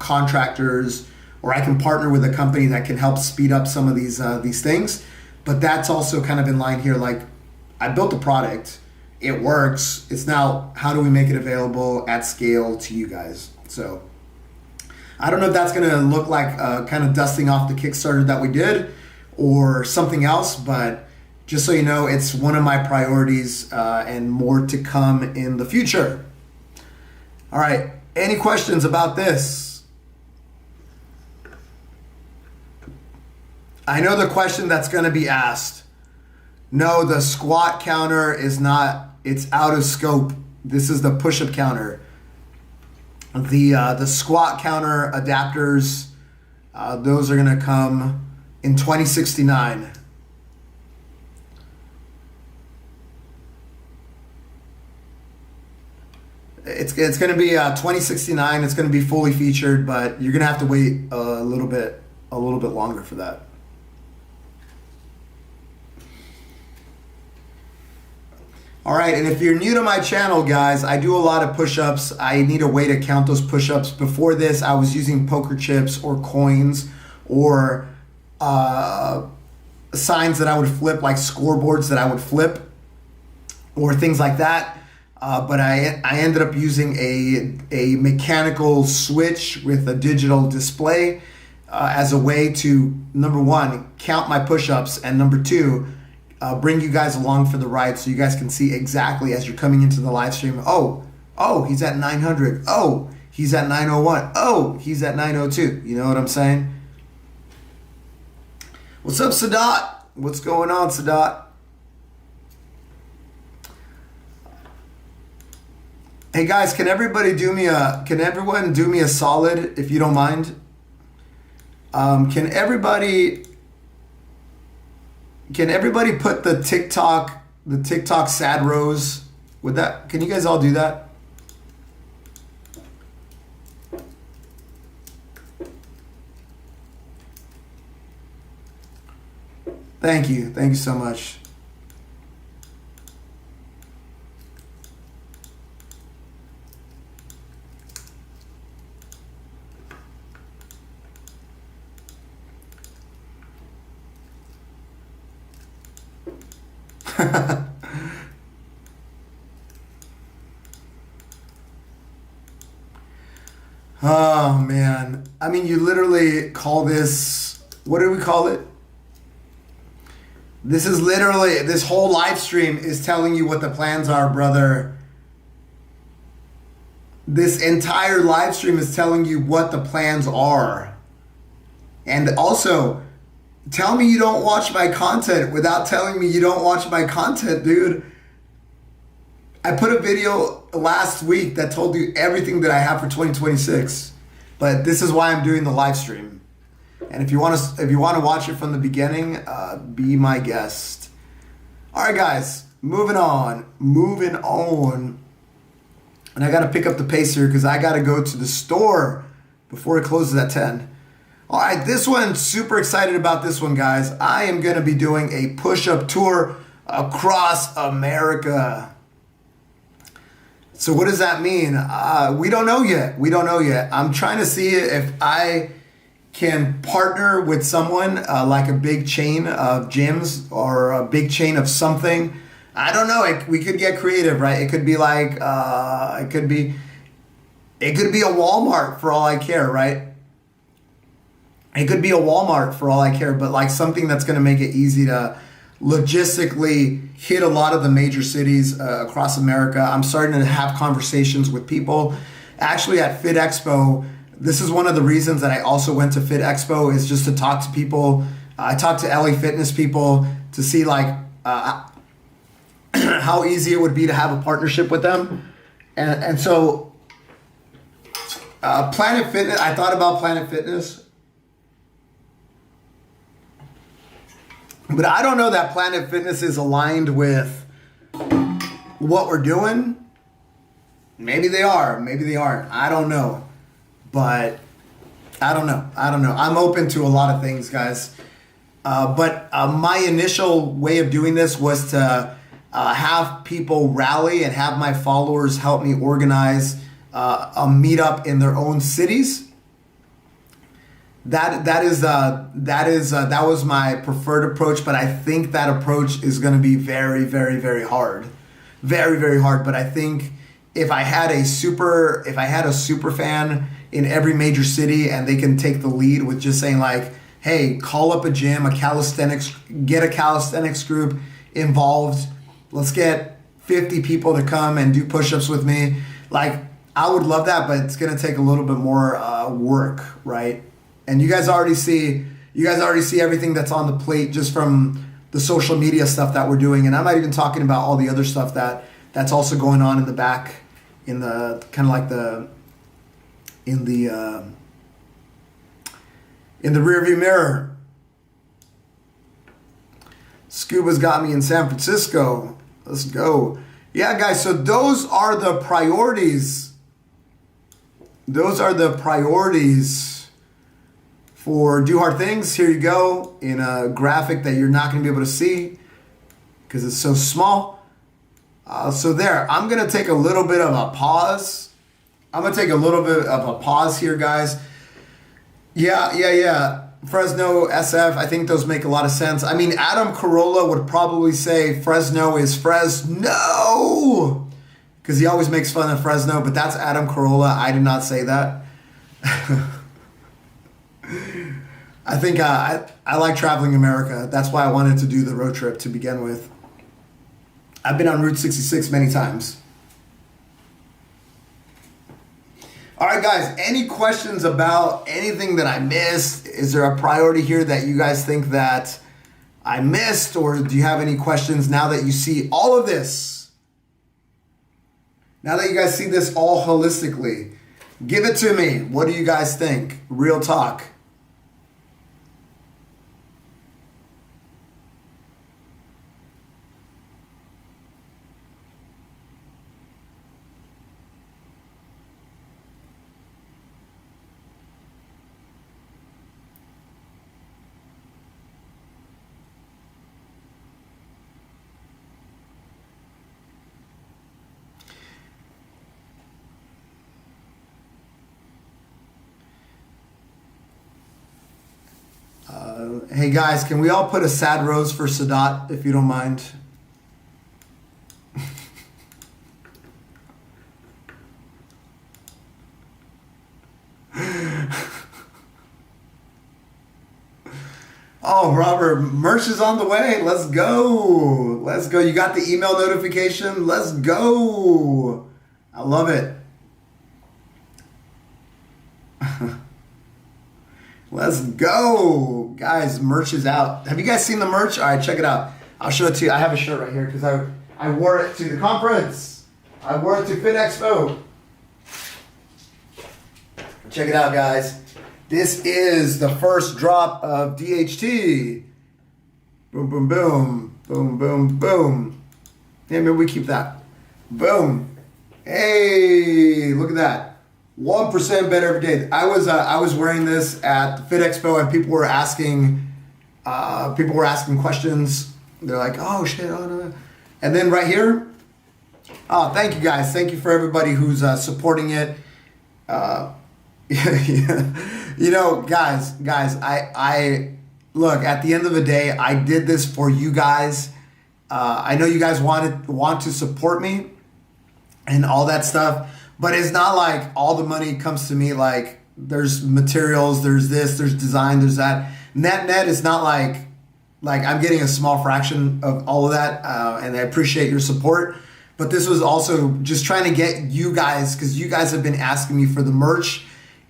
contractors, or I can partner with a company that can help speed up some of these things. But that's also kind of in line here. Like, I built the product, it works. It's now, how do we make it available at scale to you guys? So I don't know if that's going to look like kind of dusting off the Kickstarter that we did, or something else, but just so you know, it's one of my priorities, and more to come in the future. All right, any questions about this? I know the question that's going to be asked. No, the squat counter is not, it's out of scope. This is the push-up counter. The squat counter adapters, those are going to come in 2069. It's going to be 2069. It's going to be fully featured, but you're going to have to wait a little bit longer for that. All right, and if you're new to my channel, guys, I do a lot of push-ups. I need a way to count those push-ups. Before this, I was using poker chips or coins, or signs that I would flip, like scoreboards that I would flip, or things like that. But I ended up using a mechanical switch with a digital display as a way to, number one, count my push-ups, and number two, bring you guys along for the ride, so you guys can see exactly as you're coming into the live stream. Oh, he's at 900. Oh, he's at 901. Oh, he's at 902. You know what I'm saying? What's up, Sadat? What's going on, Sadat? Hey guys, can everyone do me a solid, if you don't mind? Can everybody put the TikTok sad rose with that? Can you guys all do that? Thank you so much. Oh man, I mean, you literally call this, what do we call it? This is literally, this whole live stream is telling you what the plans are, brother. This entire live stream is telling you what the plans are. And also, tell me you don't watch my content without telling me you don't watch my content, dude. I put a video last week that told you everything that I have for 2026. But this is why I'm doing the live stream. And if you want to watch it from the beginning, be my guest. All right, guys, moving on. And I got to pick up the pace here because I got to go to the store before it closes at 10. All right, this one, super excited about this one, guys. I am going to be doing a push-up tour across America. So what does that mean? We don't know yet. I'm trying to see if I can partner with someone like a big chain of gyms or a big chain of something. I don't know. We could get creative, right? It could be like it could be a Walmart for all I care, right? It could be a Walmart for all I care, but like something that's going to make it easy to logistically hit a lot of the major cities across America. I'm starting to have conversations with people. Actually, at Fit Expo, this is one of the reasons that I also went to Fit Expo, is just to talk to people. I talked to LA Fitness people to see like how easy it would be to have a partnership with them. And so Planet Fitness, I thought about Planet Fitness. But I don't know that Planet Fitness is aligned with what we're doing. Maybe they are. Maybe they aren't. I don't know. But I don't know. I'm open to a lot of things, guys. But my initial way of doing this was to have people rally and have my followers help me organize a meetup in their own cities. That was my preferred approach, but I think that approach is going to be very, very, very hard, very, very hard. But I think if I had a super fan in every major city and they can take the lead with just saying like, hey, call up a gym, get a calisthenics group involved. Let's get 50 people to come and do push-ups with me. Like, I would love that, but it's going to take a little bit more work, right? And you guys already see everything that's on the plate just from the social media stuff that we're doing. And I'm not even talking about all the other stuff that's also going on in the back, in the kind of like in the rearview mirror. Scuba's got me in San Francisco. Let's go. Yeah, guys, so those are the priorities. Those are the priorities for Do Hard Things. Here you go in a graphic that you're not going to be able to see because it's so small. So there, I'm going to take a little bit of a pause. Here, guys. Yeah. Fresno, SF, I think those make a lot of sense. I mean, Adam Carolla would probably say Fresno is Fresno because he always makes fun of Fresno, but that's Adam Carolla. I did not say that. I think I like traveling America. That's why I wanted to do the road trip to begin with. I've been on Route 66 many times. All right, guys, any questions about anything that I missed? Is there a priority here that you guys think that I missed? Or do you have any questions now that you see all of this? Now that you guys see this all holistically, give it to me. What do you guys think? Real talk. Hey guys, can we all put a sad rose for Sadat, if you don't mind? Oh, Robert, merch is on the way. Let's go. Let's go. You got the email notification. Let's go. I love it. Let's go. Guys, merch is out. Have you guys seen the merch? All right, check it out. I'll show it to you. I have a shirt right here because I wore it to the conference. I wore it to Fit Expo. Check it out, guys. This is the first drop of DHT. Boom, boom, boom. Boom, boom, boom. Yeah, maybe we keep that. Boom. Hey, look at that. 1% better every day. I was wearing this at the Fit Expo and people were asking questions. They're like, oh shit, oh no. And then right here, oh, thank you guys. Thank you for everybody who's supporting it. You know, guys, I look, at the end of the day, I did this for you guys. I know you guys want to support me and all that stuff, but it's not like all the money comes to me. Like there's materials, there's this, there's design, there's that. Net is not like I'm getting a small fraction of all of that, and I appreciate your support. But this was also just trying to get you guys, because you guys have been asking me for the merch.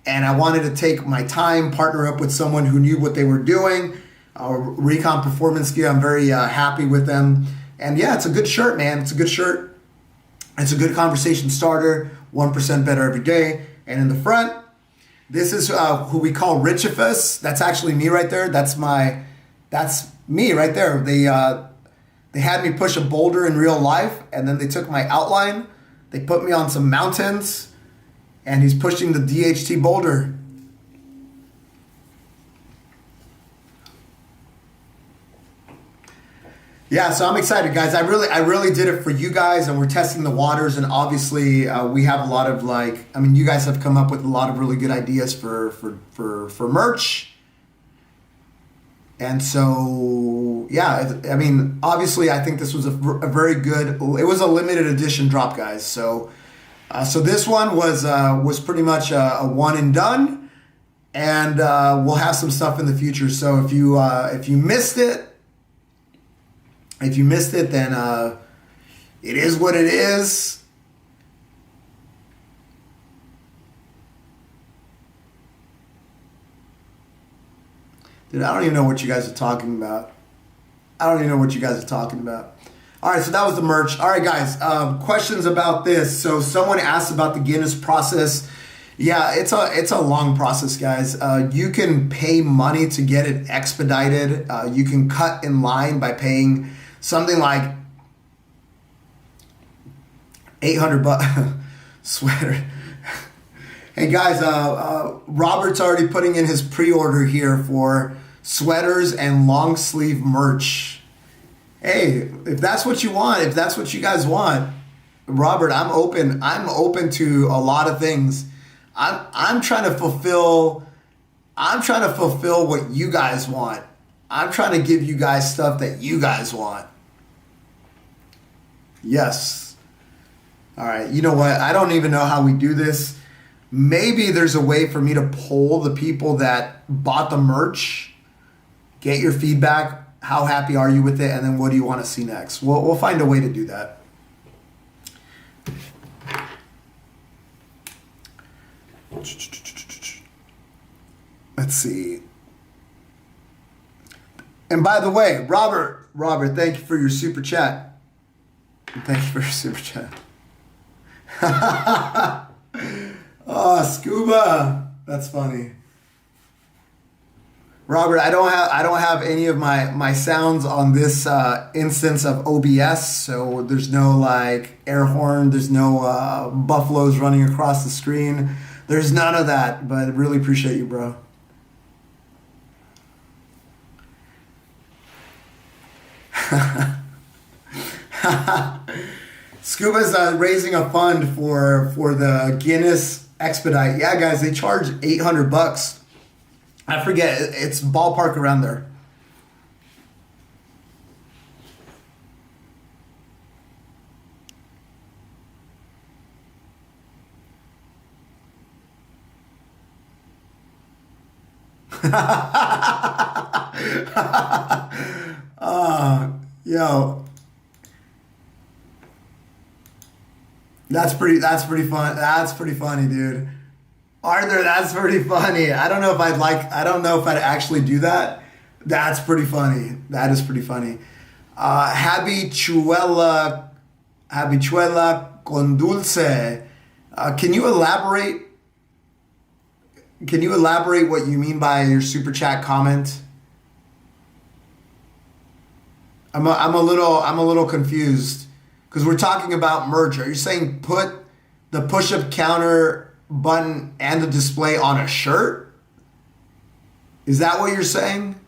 And I wanted to take my time, partner up with someone who knew what they were doing. Recon Performance Gear, I'm very happy with them. And yeah, it's a good shirt, man. It's a good shirt. It's a good conversation starter. 1% better every day. And in the front, this is who we call Richifus. That's actually me right there. That's me right there. They had me push a boulder in real life, and then they took my outline. They put me on some mountains. And he's pushing the DHT boulder. Yeah, so I'm excited, guys. I really did it for you guys, and we're testing the waters. And obviously, we have a lot of you guys have come up with a lot of really good ideas for merch. And so, yeah, obviously, I think this was a very good. It was a limited edition drop, guys. So this one was pretty much a one and done, and we'll have some stuff in the future. So if you missed it, then it is what it is. Dude, I don't even know what you guys are talking about. All right, so that was the merch. All right, guys, questions about this. So someone asked about the Guinness process. Yeah, it's a long process, guys. You can pay money to get it expedited. You can cut in line by paying something like $800 sweater. Hey guys, Robert's already putting in his pre-order here for sweaters and long sleeve merch. Hey, if that's what you want, if that's what you guys want, Robert, I'm open to a lot of things. I'm trying to fulfill what you guys want. I'm trying to give you guys stuff that you guys want. Yes. All right. You know what? I don't even know how we do this. Maybe there's a way for me to poll the people that bought the merch, get your feedback. How happy are you with it? And then what do you want to see next? We'll find a way to do that. Let's see. And by the way, Robert, thank you for your super chat. Oh, Scuba. That's funny. Robert, I don't have any of my sounds on this instance of OBS, so there's no like air horn, there's no buffaloes running across the screen. There's none of that, but I really appreciate you, bro. Scuba's raising a fund for the Guinness Expedite. Yeah, guys, they charge $800. I forget. It's ballpark around there. Yo, that's pretty fun. That's pretty funny, dude. Arthur, that's pretty funny. I don't know if I'd actually do that. That's pretty funny. That is pretty funny. Habichuela, habichuela con dulce. Can you elaborate? Can you elaborate what you mean by your super chat comment? I'm a little confused because we're talking about merch. Are you saying put the push-up counter button and the display on a shirt? Is that what you're saying?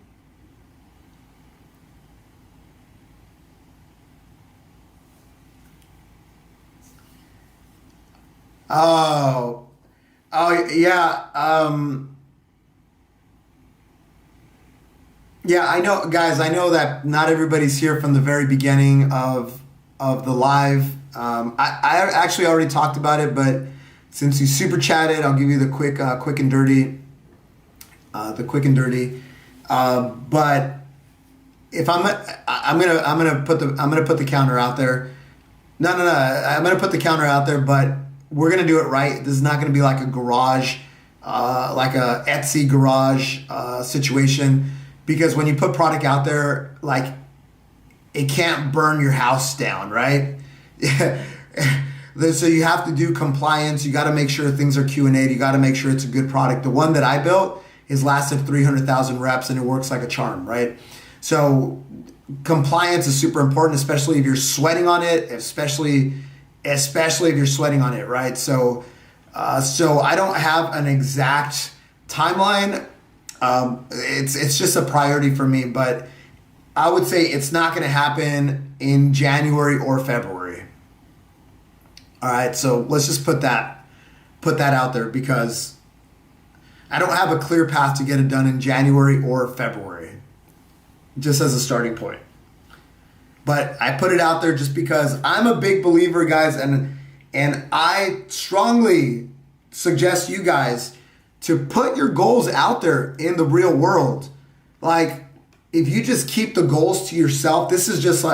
Oh, oh yeah. Yeah, I know, guys. I know that not everybody's here from the very beginning of the live. I actually already talked about it, but since you super chatted, I'll give you the quick and dirty, the quick and dirty. But if I'm gonna put the counter out there. No. I'm gonna put the counter out there, but we're gonna do it right. This is not gonna be like a garage, like a Etsy garage situation, because when you put product out there, like it can't burn your house down, right? So you have to do compliance. You got to make sure things are Q&A. You got to make sure it's a good product. The one that I built has lasted 300,000 reps and it works like a charm, right? So compliance is super important, especially if you're sweating on it, especially if you're sweating on it, right? So I don't have an exact timeline. It's just a priority for me, but I would say it's not going to happen in January or February. All right, so let's just put that out there because I don't have a clear path to get it done in January or February, just as a starting point. But I put it out there just because I'm a big believer, guys, and I strongly suggest you guys to put your goals out there in the real world. Like, if you just keep the goals to yourself, this is just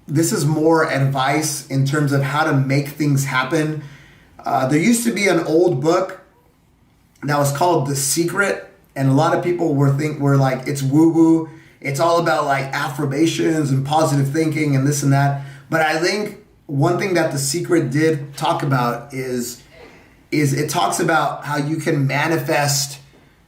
this is more advice in terms of how to make things happen. There used to be an old book that was called The Secret, and a lot of people were like, it's woo-woo. It's all about like affirmations and positive thinking and this and that. But I think one thing that The Secret did talk about is it talks about how you can manifest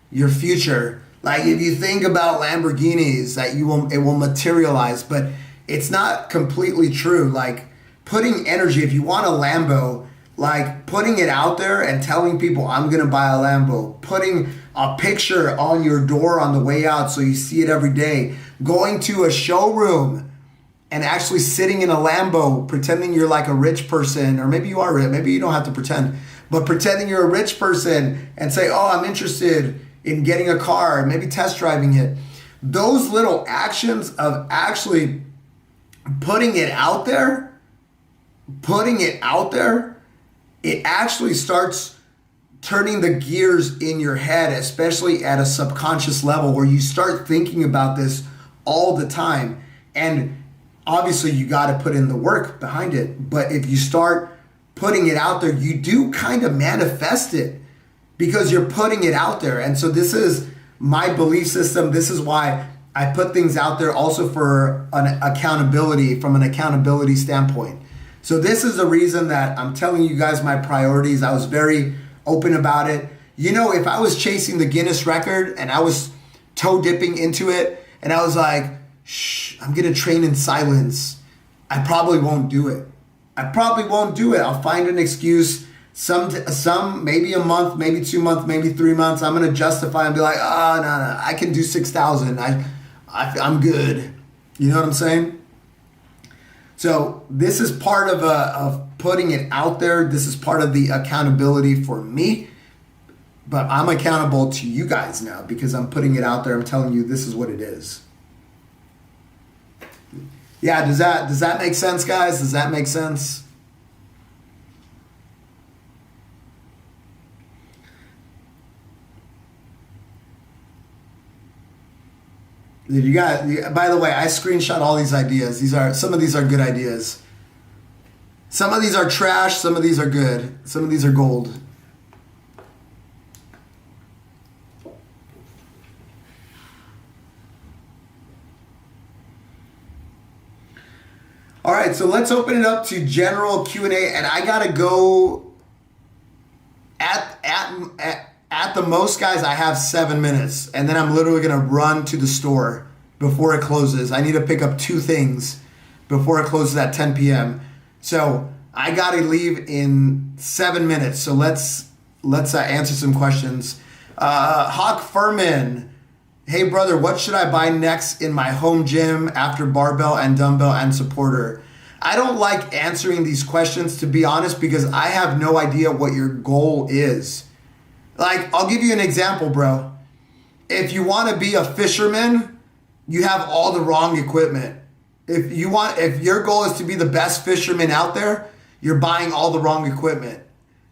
your future. Like if you think about Lamborghinis, that it will materialize, but it's not completely true. Like putting energy, if you want a Lambo, like putting it out there and telling people I'm gonna buy a Lambo, putting a picture on your door on the way out so you see it every day, going to a showroom and actually sitting in a Lambo, pretending you're like a rich person, or maybe you are rich, maybe you don't have to pretend, but pretending you're a rich person and say, oh, I'm interested in getting a car, maybe test driving it. Those little actions of actually putting it out there, it actually starts turning the gears in your head, especially at a subconscious level where you start thinking about this all the time. And obviously you got to put in the work behind it. But if you start putting it out there, you do kind of manifest it because you're putting it out there. And so this is my belief system. This is why I put things out there also for an accountability, from an accountability standpoint. So this is the reason that I'm telling you guys my priorities. I was very open about it. You know, if I was chasing the Guinness record and I was toe dipping into it and I was like, shh, I'm going to train in silence, I probably won't do it. I'll find an excuse. Some maybe a month, maybe 2 months, maybe 3 months. I'm going to justify and be like, oh, no, I can do 6,000. I'm good. You know what I'm saying? So this is part of putting it out there. This is part of the accountability for me. But I'm accountable to you guys now because I'm putting it out there. I'm telling you this is what it is. Yeah, does that make sense, guys? Does that make sense? Dude, by the way, I screenshot all these ideas. Some of these are good ideas. Some of these are trash, some of these are good. Some of these are gold. All right, so let's open it up to general Q&A, and I got to go at the most, guys, I have 7 minutes, and then I'm literally going to run to the store before it closes. I need to pick up 2 things before it closes at 10 p.m. So I got to leave in 7 minutes. So let's answer some questions. Hawk Furman, hey brother, what should I buy next in my home gym after barbell and dumbbell and supporter? I don't like answering these questions, to be honest, because I have no idea what your goal is. Like, I'll give you an example, bro. If you want to be a fisherman, you have all the wrong equipment. If your goal is to be the best fisherman out there, you're buying all the wrong equipment.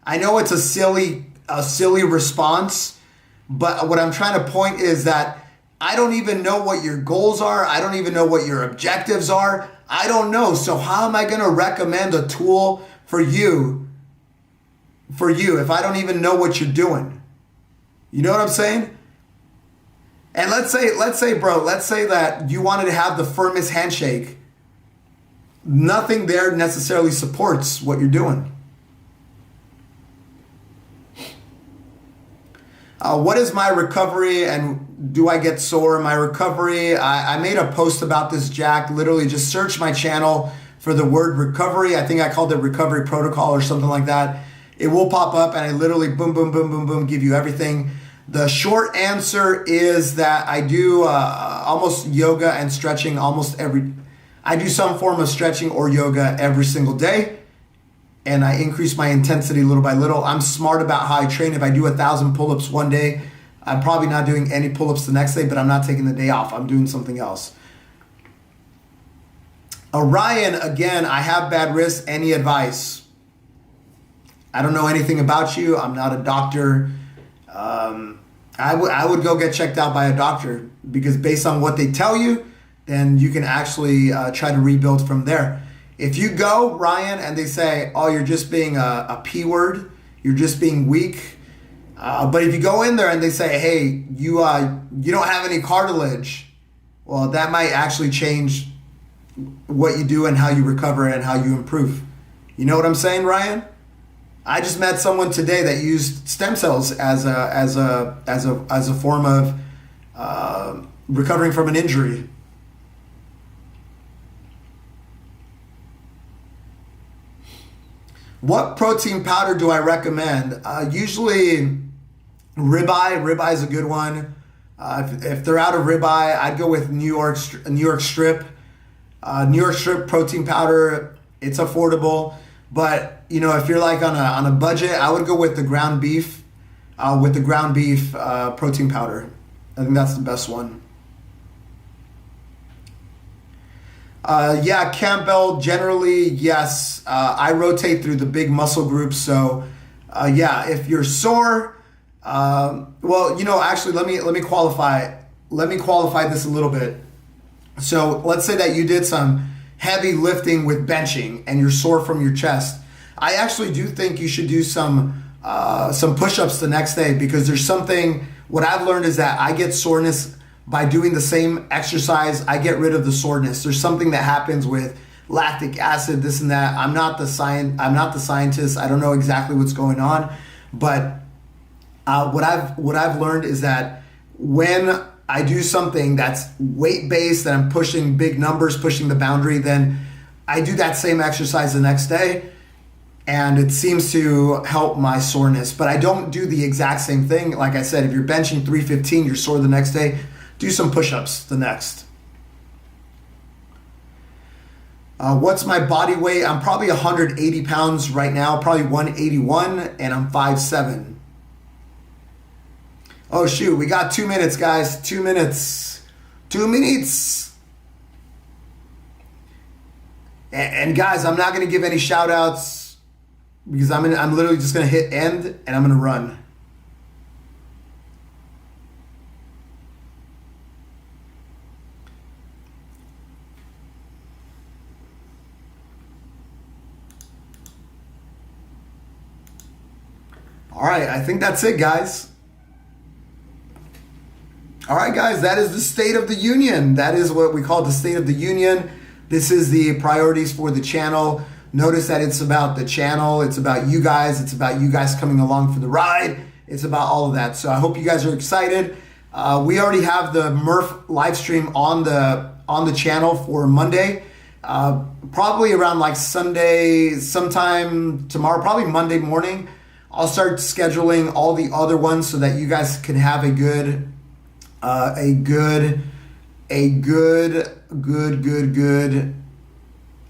I know it's a silly response, but what I'm trying to point is that I don't even know what your goals are. I don't even know what your objectives are. I don't know. So how am I going to recommend a tool for you if I don't even know what you're doing? You know what I'm saying? And let's say that you wanted to have the firmest handshake. Nothing there necessarily supports what you're doing. What is my recovery and do I get sore in my recovery? I made a post about this, Jack. Literally just search my channel for the word recovery. I think I called it recovery protocol or something like that. It will pop up and I literally boom, boom, boom, boom, boom, give you everything. The short answer is that I do almost yoga and stretching I do some form of stretching or yoga every single day. And I increase my intensity little by little. I'm smart about how I train. If I do 1,000 pull-ups one day, I'm probably not doing any pull-ups the next day, but I'm not taking the day off. I'm doing something else. Orion, again, I have bad wrists. Any advice? I don't know anything about you. I'm not a doctor. I would go get checked out by a doctor because based on what they tell you, then you can actually try to rebuild from there. If you go, Ryan, and they say, oh, you're just being a P word, you're just being weak. But if you go in there and they say, hey, you don't have any cartilage, well, that might actually change what you do and how you recover and how you improve. You know what I'm saying, Ryan? I just met someone today that used stem cells as a form of recovering from an injury. What protein powder do I recommend? Usually ribeye. Ribeye is a good one. If they're out of ribeye, I'd go with New York Strip. New York Strip protein powder. It's affordable, but if you're like on a budget, I would go with the ground beef. Protein powder. I think that's the best one. Campbell, generally, yes. I rotate through the big muscle groups. So, if you're sore, actually, let me qualify this a little bit. So let's say that you did some heavy lifting with benching and you're sore from your chest. I actually do think you should do some push-ups the next day because there's something, what I've learned is that I get soreness by doing the same exercise. I get rid of the soreness. There's something that happens with lactic acid, this and that. I'm not the scientist. I don't know exactly what's going on, but what I've learned is that when I do something that's weight-based, that I'm pushing big numbers, pushing the boundary, then I do that same exercise the next day, and it seems to help my soreness. But I don't do the exact same thing. Like I said, if you're benching 315, you're sore the next day, do some push-ups the next. What's my body weight? I'm probably 180 pounds right now, probably 181, and I'm 5'7". Oh, shoot. We got 2 minutes, guys. 2 minutes. 2 minutes. And guys, I'm not going to give any shout-outs because I'm literally just going to hit end, and I'm going to run. All right, I think that's it, guys. All right, guys, that is the State of the Union. That is what we call the State of the Union. This is the priorities for the channel. Notice that it's about the channel. It's about you guys. It's about you guys coming along for the ride. It's about all of that. So I hope you guys are excited. We already have the Murph live stream on the channel for Monday. Probably around like Sunday, sometime tomorrow, probably Monday morning. I'll start scheduling all the other ones so that you guys can have a good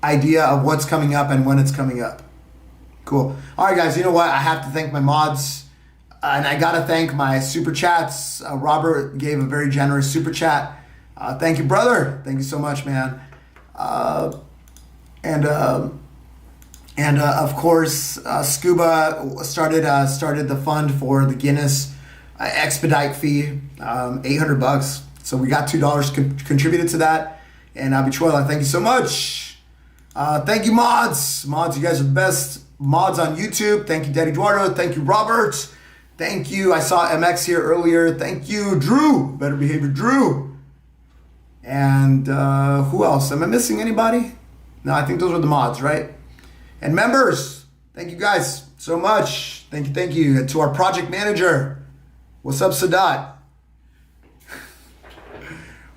idea of what's coming up and when it's coming up. Cool. All right, guys, you know what? I have to thank my mods, and I got to thank my super chats. Robert gave a very generous super chat. Thank you, brother. Thank you so much, man. And of course, Scuba started the fund for the Guinness expedite fee, $800. So we got $2 contributed to that. And Abichuela, thank you so much. Thank you, mods. Mods, you guys are the best mods on YouTube. Thank you, Daddy Eduardo. Thank you, Robert. Thank you. I saw MX here earlier. Thank you, Drew. Better Behavior, Drew. And who else? Am I missing anybody? No, I think those were the mods, right? And members, thank you guys so much. Thank you. And to our project manager, what's up, Sadat?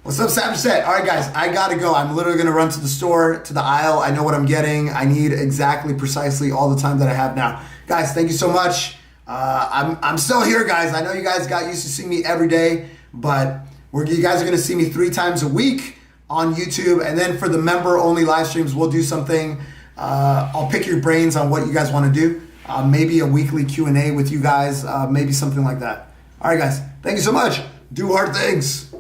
What's up, Sabat? All right, guys, I gotta go. I'm literally gonna run to the store, to the aisle. I know what I'm getting. I need exactly, precisely all the time that I have now. Guys, thank you so much. I'm still here, guys. I know you guys got used to seeing me every day, but you guys are gonna see me 3 times a week on YouTube. And then for the member-only live streams, we'll do something. I'll pick your brains on what you guys wanna do. Maybe a weekly Q&A with you guys, maybe something like that. All right, guys, thank you so much. Do hard things.